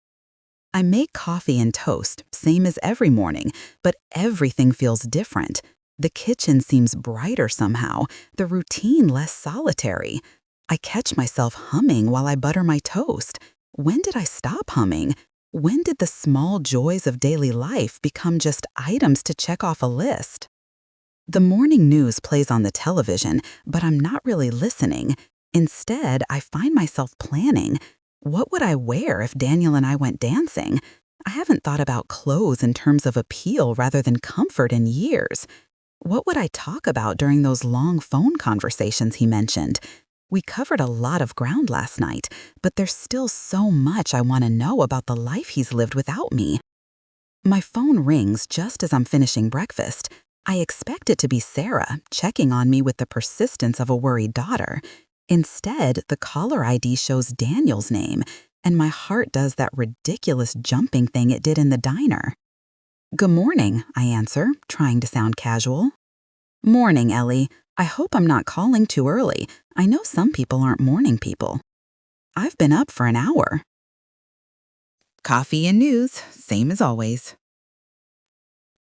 I make coffee and toast, same as every morning, but everything feels different. The kitchen seems brighter somehow, the routine less solitary. I catch myself humming while I butter my toast. When did I stop humming? When did the small joys of daily life become just items to check off a list? The morning news plays on the television, but I'm not really listening. Instead, I find myself planning. What would I wear if Daniel and I went dancing? I haven't thought about clothes in terms of appeal rather than comfort in years. What would I talk about during those long phone conversations he mentioned? We covered a lot of ground last night, but there's still so much I want to know about the life he's lived without me. My phone rings just as I'm finishing breakfast. I expect it to be Sarah, checking on me with the persistence of a worried daughter. Instead, the caller ID shows Daniel's name, and my heart does that ridiculous jumping thing it did in the diner. "Good morning," I answer, trying to sound casual. "Morning, Ellie. I hope I'm not calling too early. I know some people aren't morning people." "I've been up for an hour." Coffee and news, same as always.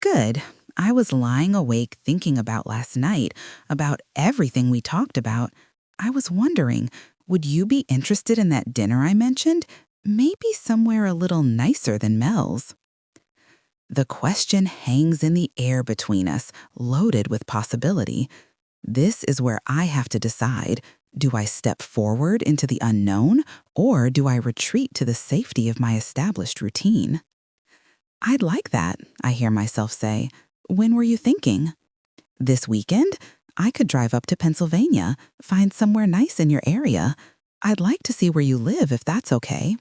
Good. I was lying awake thinking about last night, about everything we talked about. I was wondering, would you be interested in that dinner I mentioned? Maybe somewhere a little nicer than Mel's. The question hangs in the air between us, loaded with possibility. This is where I have to decide, do I step forward into the unknown, or do I retreat to the safety of my established routine? "I'd like that," I hear myself say. "When were you thinking?" "This weekend? I could drive up to Pennsylvania, find somewhere nice in your area. I'd like to see where you live if that's okay."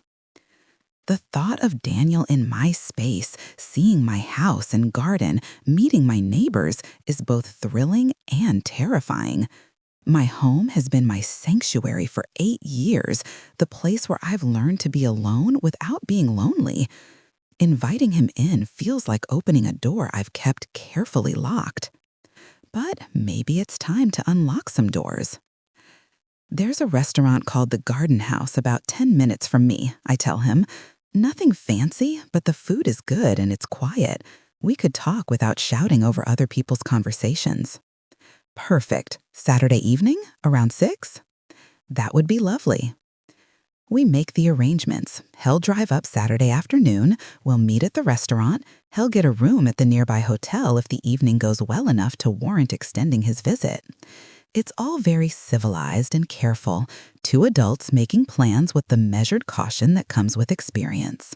The thought of Daniel in my space, seeing my house and garden, meeting my neighbors, is both thrilling and terrifying. My home has been my sanctuary for 8 years, the place where I've learned to be alone without being lonely. Inviting him in feels like opening a door I've kept carefully locked. But maybe it's time to unlock some doors. "There's a restaurant called the Garden House about 10 minutes from me," I tell him. "Nothing fancy, but the food is good and it's quiet. We could talk without shouting over other people's conversations." "Perfect. Saturday evening, around 6? "That would be lovely." We make the arrangements. He'll drive up Saturday afternoon, we'll meet at the restaurant, he'll get a room at the nearby hotel if the evening goes well enough to warrant extending his visit. It's all very civilized and careful, two adults making plans with the measured caution that comes with experience.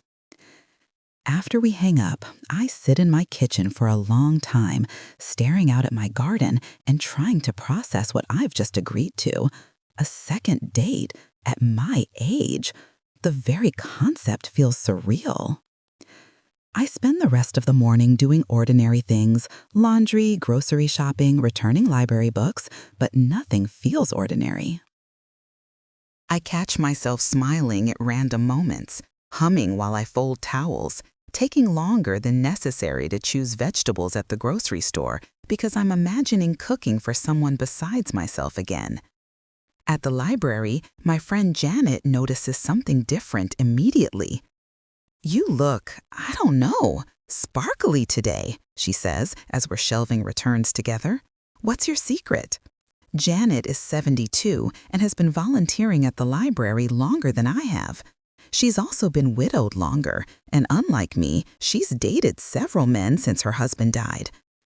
After we hang up, I sit in my kitchen for a long time, staring out at my garden and trying to process what I've just agreed to. A second date at my age. The very concept feels surreal. I spend the rest of the morning doing ordinary things, laundry, grocery shopping, returning library books, but nothing feels ordinary. I catch myself smiling at random moments, humming while I fold towels, taking longer than necessary to choose vegetables at the grocery store because I'm imagining cooking for someone besides myself again. At the library, my friend Janet notices something different immediately. "You look, I don't know, sparkly today," she says as we're shelving returns together. "What's your secret?" Janet is 72 and has been volunteering at the library longer than I have. She's also been widowed longer, and unlike me, she's dated several men since her husband died.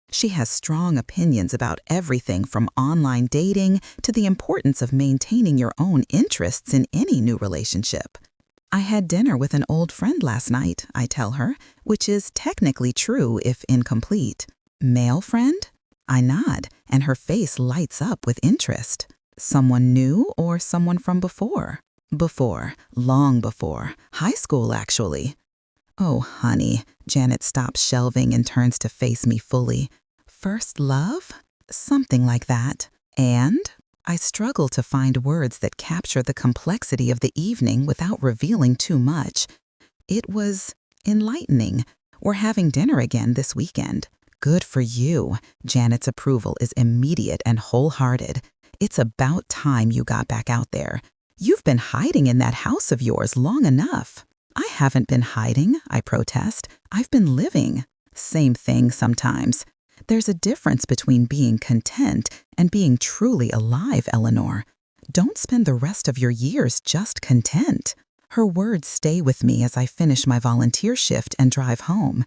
She has strong opinions about everything from online dating to the importance of maintaining your own interests in any new relationship. I had dinner with an old friend last night, I tell her, which is technically true if incomplete. Male friend? I nod, and her face lights up with interest. Someone new or someone from before? Before, long before. High school, actually. Oh, honey. Janet stops shelving and turns to face me fully. First love? Something like that. And? I struggle to find words that capture the complexity of the evening without revealing too much. It was enlightening. We're having dinner again this weekend. Good for you. Janet's approval is immediate and wholehearted. It's about time you got back out there. You've been hiding in that house of yours long enough. I haven't been hiding, I protest. I've been living. Same thing sometimes. There's a difference between being content and being truly alive, Eleanor. Don't spend the rest of your years just content. Her words stay with me as I finish my volunteer shift and drive home.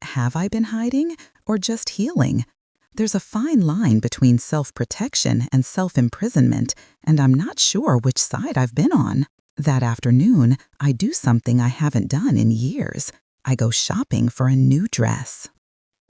Have I been hiding or just healing? There's a fine line between self-protection and self-imprisonment, and I'm not sure which side I've been on. That afternoon, I do something I haven't done in years. I go shopping for a new dress.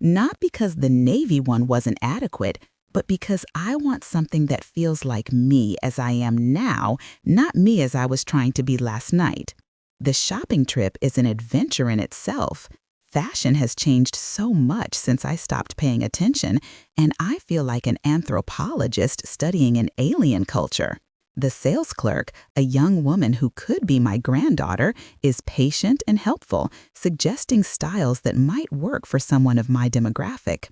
Not because the navy one wasn't adequate, but because I want something that feels like me as I am now, not me as I was trying to be last night. The shopping trip is an adventure in itself. Fashion has changed so much since I stopped paying attention, and I feel like an anthropologist studying an alien culture. The sales clerk, a young woman who could be my granddaughter, is patient and helpful, suggesting styles that might work for someone of my demographic.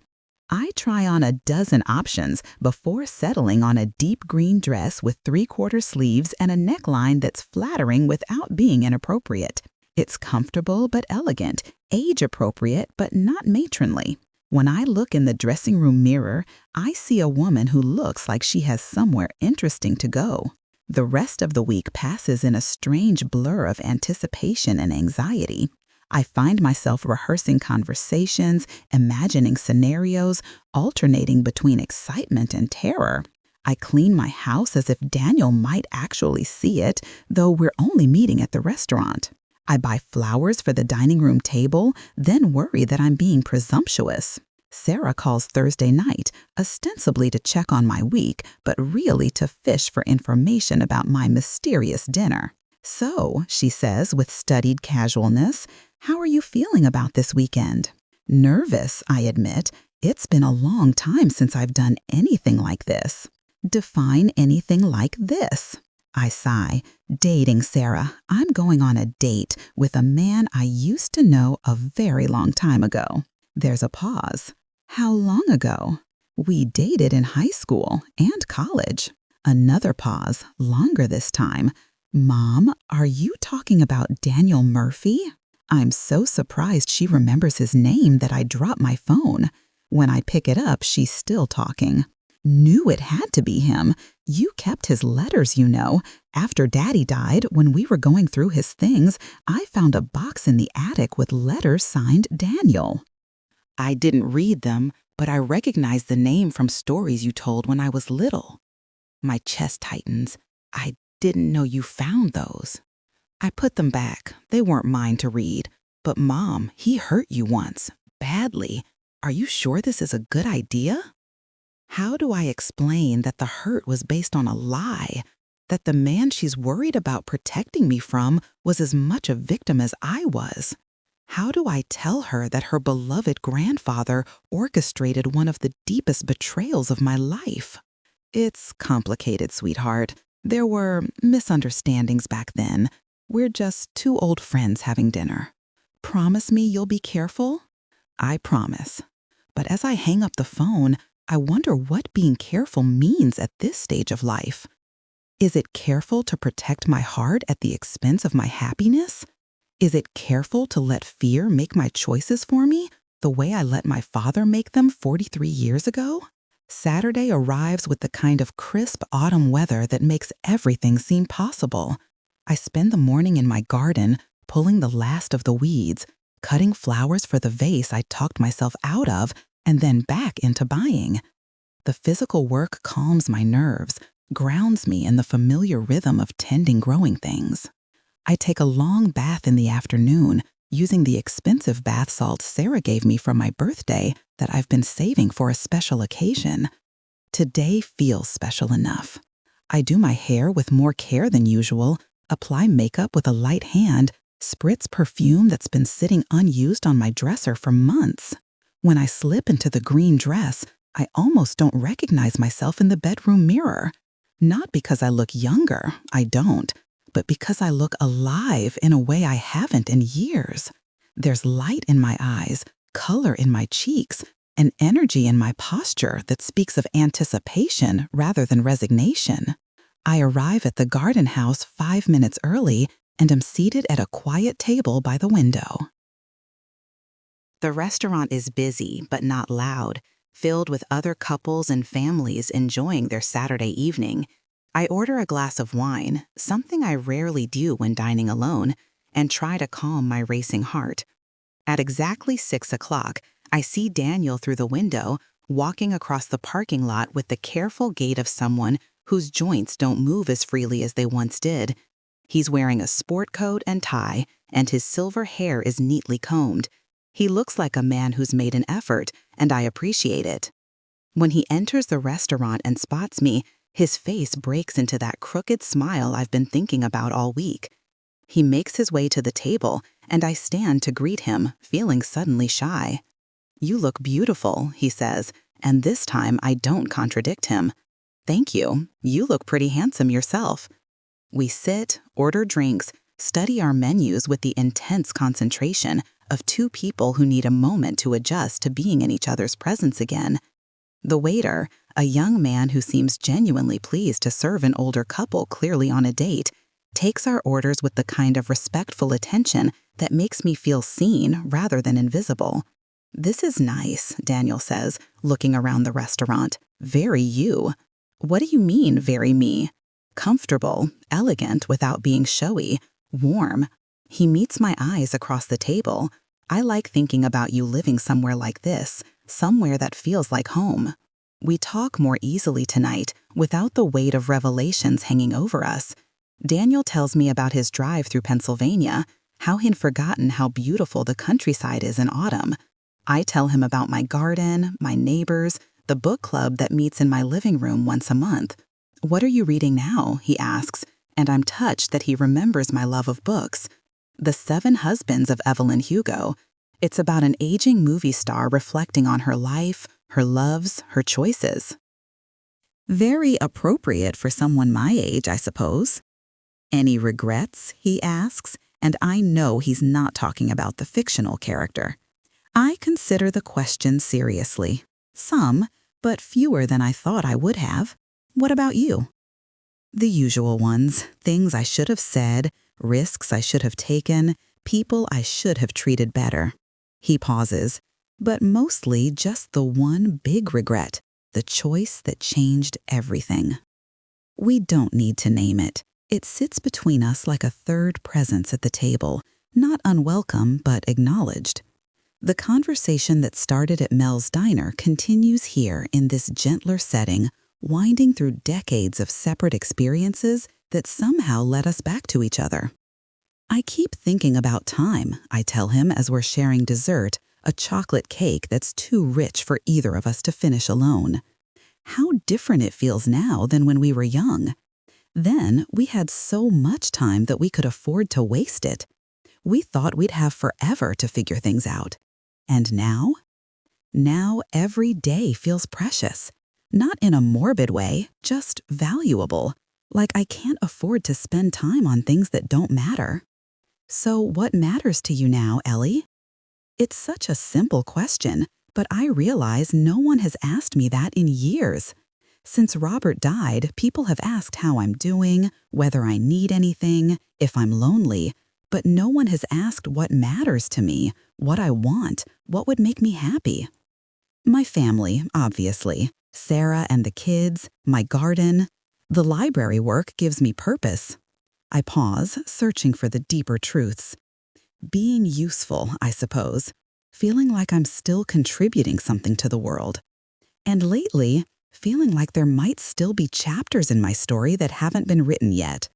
I try on a dozen options before settling on a deep green dress with 3/4 sleeves and a neckline that's flattering without being inappropriate. It's comfortable but elegant, age-appropriate but not matronly. When I look in the dressing room mirror, I see a woman who looks like she has somewhere interesting to go. The rest of the week passes in a strange blur of anticipation and anxiety. I find myself rehearsing conversations, imagining scenarios, alternating between excitement and terror. I clean my house as if Daniel might actually see it, though we're only meeting at the restaurant. I buy flowers for the dining room table, then worry that I'm being presumptuous. Sarah calls Thursday night, ostensibly to check on my week, but really to fish for information about my mysterious dinner. So, she says with studied casualness, how are you feeling about this weekend? Nervous, I admit. It's been a long time since I've done anything like this. Define anything like this. I sigh. Dating, Sarah. I'm going on a date with a man I used to know a very long time ago. There's a pause. How long ago? We dated in high school and college. Another pause, longer this time. Mom, are you talking about Daniel Murphy? I'm so surprised she remembers his name that I drop my phone. When I pick it up, she's still talking. Knew it had to be him. You kept his letters, you know. After Daddy died, when we were going through his things, I found a box in the attic with letters signed Daniel. I didn't read them, but I recognized the name from stories you told when I was little. My chest tightens. I didn't know you found those. I put them back. They weren't mine to read. But Mom, he hurt you once. Badly. Are you sure this is a good idea? How do I explain that the hurt was based on a lie? That the man she's worried about protecting me from was as much a victim as I was? How do I tell her that her beloved grandfather orchestrated one of the deepest betrayals of my life? It's complicated, sweetheart. There were misunderstandings back then. We're just two old friends having dinner. Promise me you'll be careful? I promise. But as I hang up the phone, I wonder what being careful means at this stage of life. Is it careful to protect my heart at the expense of my happiness? Is it careful to let fear make my choices for me, the way I let my father make them 43 years ago? Saturday arrives with the kind of crisp autumn weather that makes everything seem possible. I spend the morning in my garden, pulling the last of the weeds, cutting flowers for the vase I talked myself out of, and then back into buying. The physical work calms my nerves, grounds me in the familiar rhythm of tending growing things. I take a long bath in the afternoon using the expensive bath salts Sarah gave me from my birthday that I've been saving for a special occasion. Today feels special enough. I do my hair with more care than usual, apply makeup with a light hand, spritz perfume that's been sitting unused on my dresser for months. When I slip into the green dress, I almost don't recognize myself in the bedroom mirror. Not because I look younger, I don't, but because I look alive in a way I haven't in years. There's light in my eyes, color in my cheeks, an energy in my posture that speaks of anticipation rather than resignation. I arrive at the garden house 5 minutes early and am seated at a quiet table by the window. The restaurant is busy but not loud, filled with other couples and families enjoying their Saturday evening. I order a glass of wine, something I rarely do when dining alone, and try to calm my racing heart. At exactly 6 o'clock, I see Daniel through the window, walking across the parking lot with the careful gait of someone whose joints don't move as freely as they once did. He's wearing a sport coat and tie, and his silver hair is neatly combed. He looks like a man who's made an effort, and I appreciate it. When he enters the restaurant and spots me, his face breaks into that crooked smile I've been thinking about all week. He makes his way to the table, and I stand to greet him, feeling suddenly shy. "You look beautiful," he says, and this time I don't contradict him. "Thank you. You look pretty handsome yourself." We sit, order drinks, study our menus with the intense concentration of two people who need a moment to adjust to being in each other's presence again. The waiter, a young man who seems genuinely pleased to serve an older couple clearly on a date, takes our orders with the kind of respectful attention that makes me feel seen rather than invisible. "This is nice," Daniel says, looking around the restaurant. "Very you." "What do you mean, very me?" "Comfortable, elegant without being showy, warm." He meets my eyes across the table. "I like thinking about you living somewhere like this, somewhere that feels like home." We talk more easily tonight, without the weight of revelations hanging over us. Daniel tells me about his drive through Pennsylvania, how he'd forgotten how beautiful the countryside is in autumn. I tell him about my garden, my neighbors, the book club that meets in my living room once a month. "What are you reading now?" he asks, and I'm touched that he remembers my love of books. "The Seven Husbands of Evelyn Hugo." It's about an aging movie star reflecting on her life, her loves, her choices. Very appropriate for someone my age, I suppose. "Any regrets?" he asks, and I know he's not talking about the fictional character. I consider the question seriously. Some, but fewer than I thought I would have. What about you? The usual ones, things I should have said, risks I should have taken, people I should have treated better. He pauses, but mostly just the one big regret, the choice that changed everything. We don't need to name it. It sits between us like a third presence at the table, not unwelcome but acknowledged. The conversation that started at Mel's Diner continues here in this gentler setting, winding through decades of separate experiences that somehow led us back to each other. "I keep thinking about time," I tell him as we're sharing dessert, a chocolate cake that's too rich for either of us to finish alone. How different it feels now than when we were young. Then we had so much time that we could afford to waste it. We thought we'd have forever to figure things out. And now? Now every day feels precious. Not in a morbid way, just valuable. Like I can't afford to spend time on things that don't matter. "So what matters to you now, Ellie?" It's such a simple question, but I realize no one has asked me that in years. Since Robert died, people have asked how I'm doing, whether I need anything, if I'm lonely, but no one has asked what matters to me, what I want, what would make me happy. My family, obviously, Sarah and the kids, my garden. The library work gives me purpose. I pause, searching for the deeper truths. Being useful, I suppose, feeling like I'm still contributing something to the world. And lately, feeling like there might still be chapters in my story that haven't been written yet.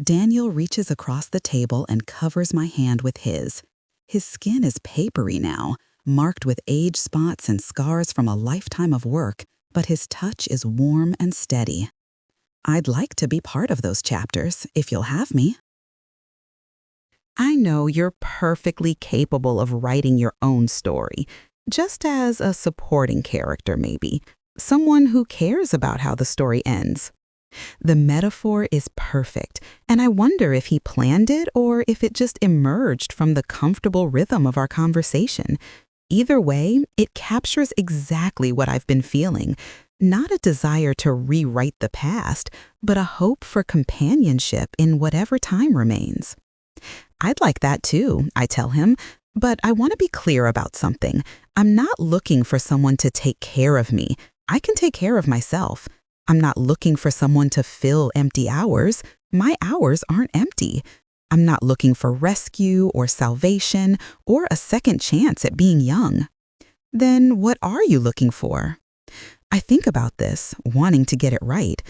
Daniel reaches across the table and covers my hand with his. His skin is papery now, marked with age spots and scars from a lifetime of work, but his touch is warm and steady. I'd like to be part of those chapters, if you'll have me. I know you're perfectly capable of writing your own story, just as a supporting character maybe, someone who cares about how the story ends. The metaphor is perfect, and I wonder if he planned it or if it just emerged from the comfortable rhythm of our conversation. Either way, it captures exactly what I've been feeling. Not a desire to rewrite the past, but a hope for companionship in whatever time remains. I'd like that too, I tell him, but I want to be clear about something. I'm not looking for someone to take care of me. I can take care of myself. I'm not looking for someone to fill empty hours. My hours aren't empty. I'm not looking for rescue or salvation or a second chance at being young. Then what are you looking for? I think about this, wanting to get it right.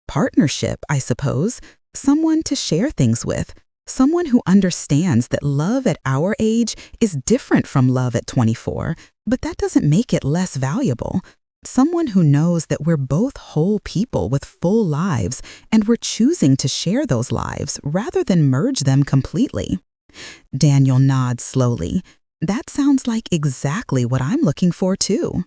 Partnership, I suppose. Someone to share things with. Someone who understands that love at our age is different from love at 24, but that doesn't make it less valuable. Someone who knows that we're both whole people with full lives, and we're choosing to share those lives rather than merge them completely. Daniel nods slowly. That sounds like exactly what I'm looking for too.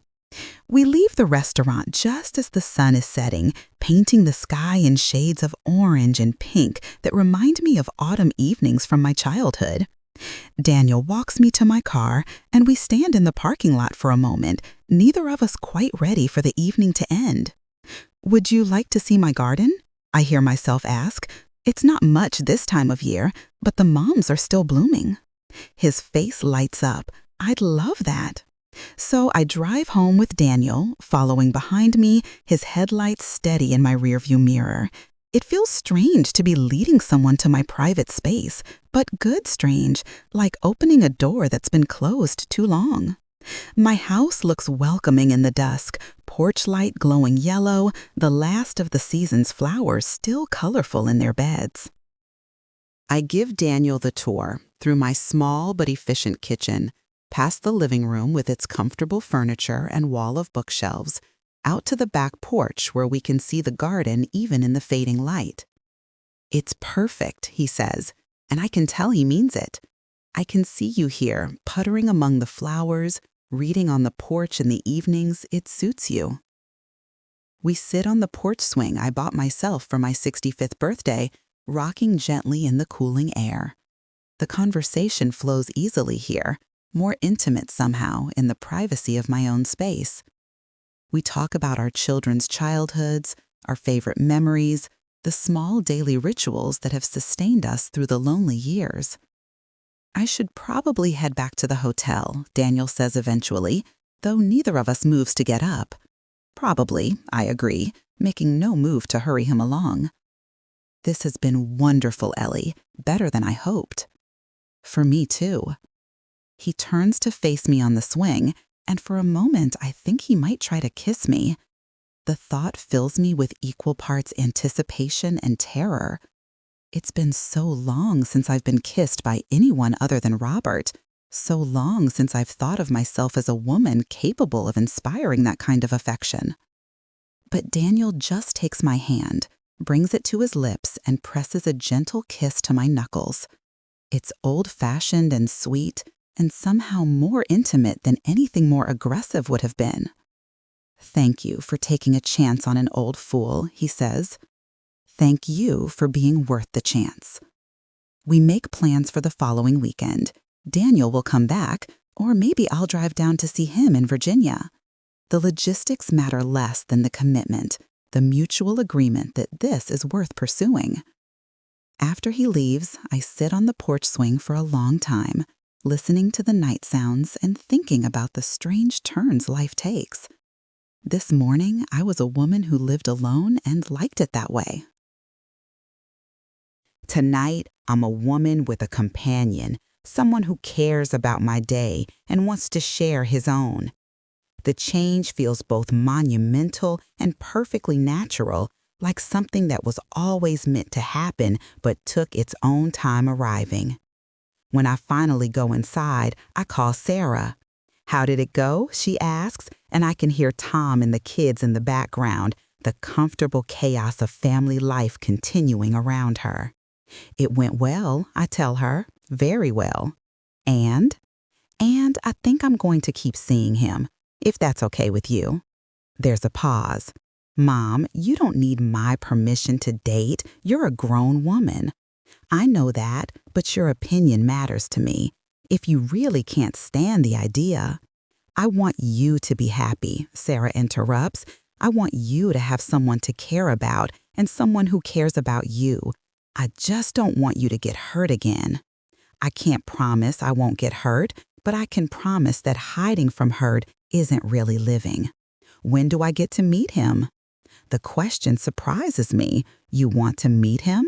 We leave the restaurant just as the sun is setting, painting the sky in shades of orange and pink that remind me of autumn evenings from my childhood. Daniel walks me to my car, and we stand in the parking lot for a moment, neither of us quite ready for the evening to end. "Would you like to see my garden?" I hear myself ask. It's not much this time of year, but the moms are still blooming. His face lights up. I'd love that. So I drive home with Daniel, following behind me, his headlights steady in my rearview mirror. It feels strange to be leading someone to my private space, but good strange, like opening a door that's been closed too long. My house looks welcoming in the dusk, porch light glowing yellow, the last of the season's flowers still colorful in their beds. I give Daniel the tour through my small but efficient kitchen, past the living room with its comfortable furniture and wall of bookshelves, out to the back porch where we can see the garden even in the fading light. "It's perfect," he says, and I can tell he means it. "I can see you here, puttering among the flowers, reading on the porch in the evenings. It suits you." We sit on the porch swing I bought myself for my 65th birthday, rocking gently in the cooling air. The conversation flows easily here, more intimate somehow in the privacy of my own space. We talk about our children's childhoods, our favorite memories, the small daily rituals that have sustained us through the lonely years. "I should probably head back to the hotel," Daniel says eventually, though neither of us moves to get up. "Probably," I agree, making no move to hurry him along. "This has been wonderful, Ellie, better than I hoped." "For me too." He turns to face me on the swing, and for a moment I think he might try to kiss me. The thought fills me with equal parts anticipation and terror. It's been so long since I've been kissed by anyone other than Robert, so long since I've thought of myself as a woman capable of inspiring that kind of affection. But Daniel just takes my hand, brings it to his lips, and presses a gentle kiss to my knuckles. It's old-fashioned and sweet, and somehow more intimate than anything more aggressive would have been. "Thank you for taking a chance on an old fool," he says. "Thank you for being worth the chance." We make plans for the following weekend. Daniel will come back, or maybe I'll drive down to see him in Virginia. The logistics matter less than the commitment, the mutual agreement that this is worth pursuing. After he leaves, I sit on the porch swing for a long time, listening to the night sounds and thinking about the strange turns life takes. This morning, I was a woman who lived alone and liked it that way. Tonight, I'm a woman with a companion, someone who cares about my day and wants to share his own. The change feels both monumental and perfectly natural, like something that was always meant to happen but took its own time arriving. When I finally go inside, I call Sarah. "How did it go?" she asks, and I can hear Tom and the kids in the background, the comfortable chaos of family life continuing around her. "It went well," I tell her, "very well. And? And I think I'm going to keep seeing him, if that's okay with you." There's a pause. "Mom, you don't need my permission to date. You're a grown woman." "I know that, but your opinion matters to me. If you really can't stand the idea—" "I want you to be happy," Sarah interrupts. "I want you to have someone to care about and someone who cares about you. I just don't want you to get hurt again." I can't promise I won't get hurt, but I can promise that hiding from hurt isn't really living. "When do I get to meet him?" The question surprises me. "You want to meet him?"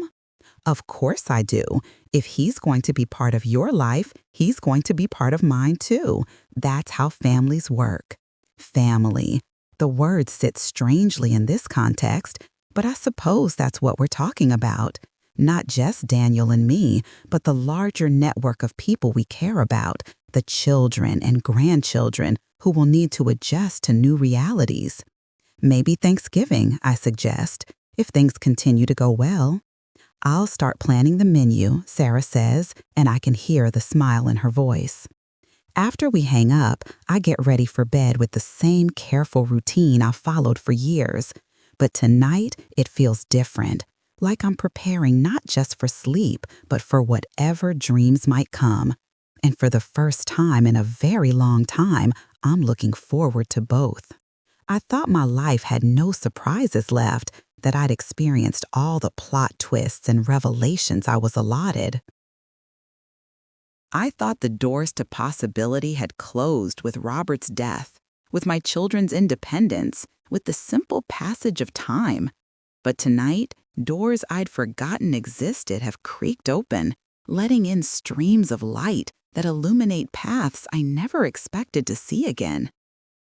"Of course I do. If he's going to be part of your life, he's going to be part of mine too. That's how families work." Family. The word sits strangely in this context, but I suppose that's what we're talking about. Not just Daniel and me, but the larger network of people we care about, the children and grandchildren who will need to adjust to new realities. "Maybe Thanksgiving," I suggest, "if things continue to go well." "I'll start planning the menu," Sarah says, and I can hear the smile in her voice. After we hang up, I get ready for bed with the same careful routine I've followed for years. But tonight, it feels different, like I'm preparing not just for sleep, but for whatever dreams might come. And for the first time in a very long time, I'm looking forward to both. I thought my life had no surprises left, that I'd experienced all the plot twists and revelations I was allotted. I thought the doors to possibility had closed with Robert's death, with my children's independence, with the simple passage of time. But tonight, doors I'd forgotten existed have creaked open, letting in streams of light that illuminate paths I never expected to see again.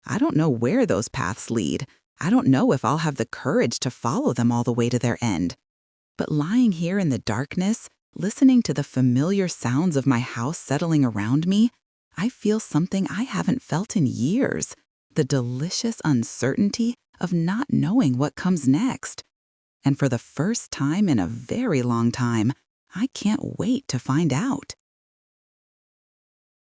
I don't know where those paths lead. I don't know if I'll have the courage to follow them all the way to their end. But lying here in the darkness, listening to the familiar sounds of my house settling around me, I feel something I haven't felt in years, the delicious uncertainty of not knowing what comes next. And for the first time in a very long time, I can't wait to find out.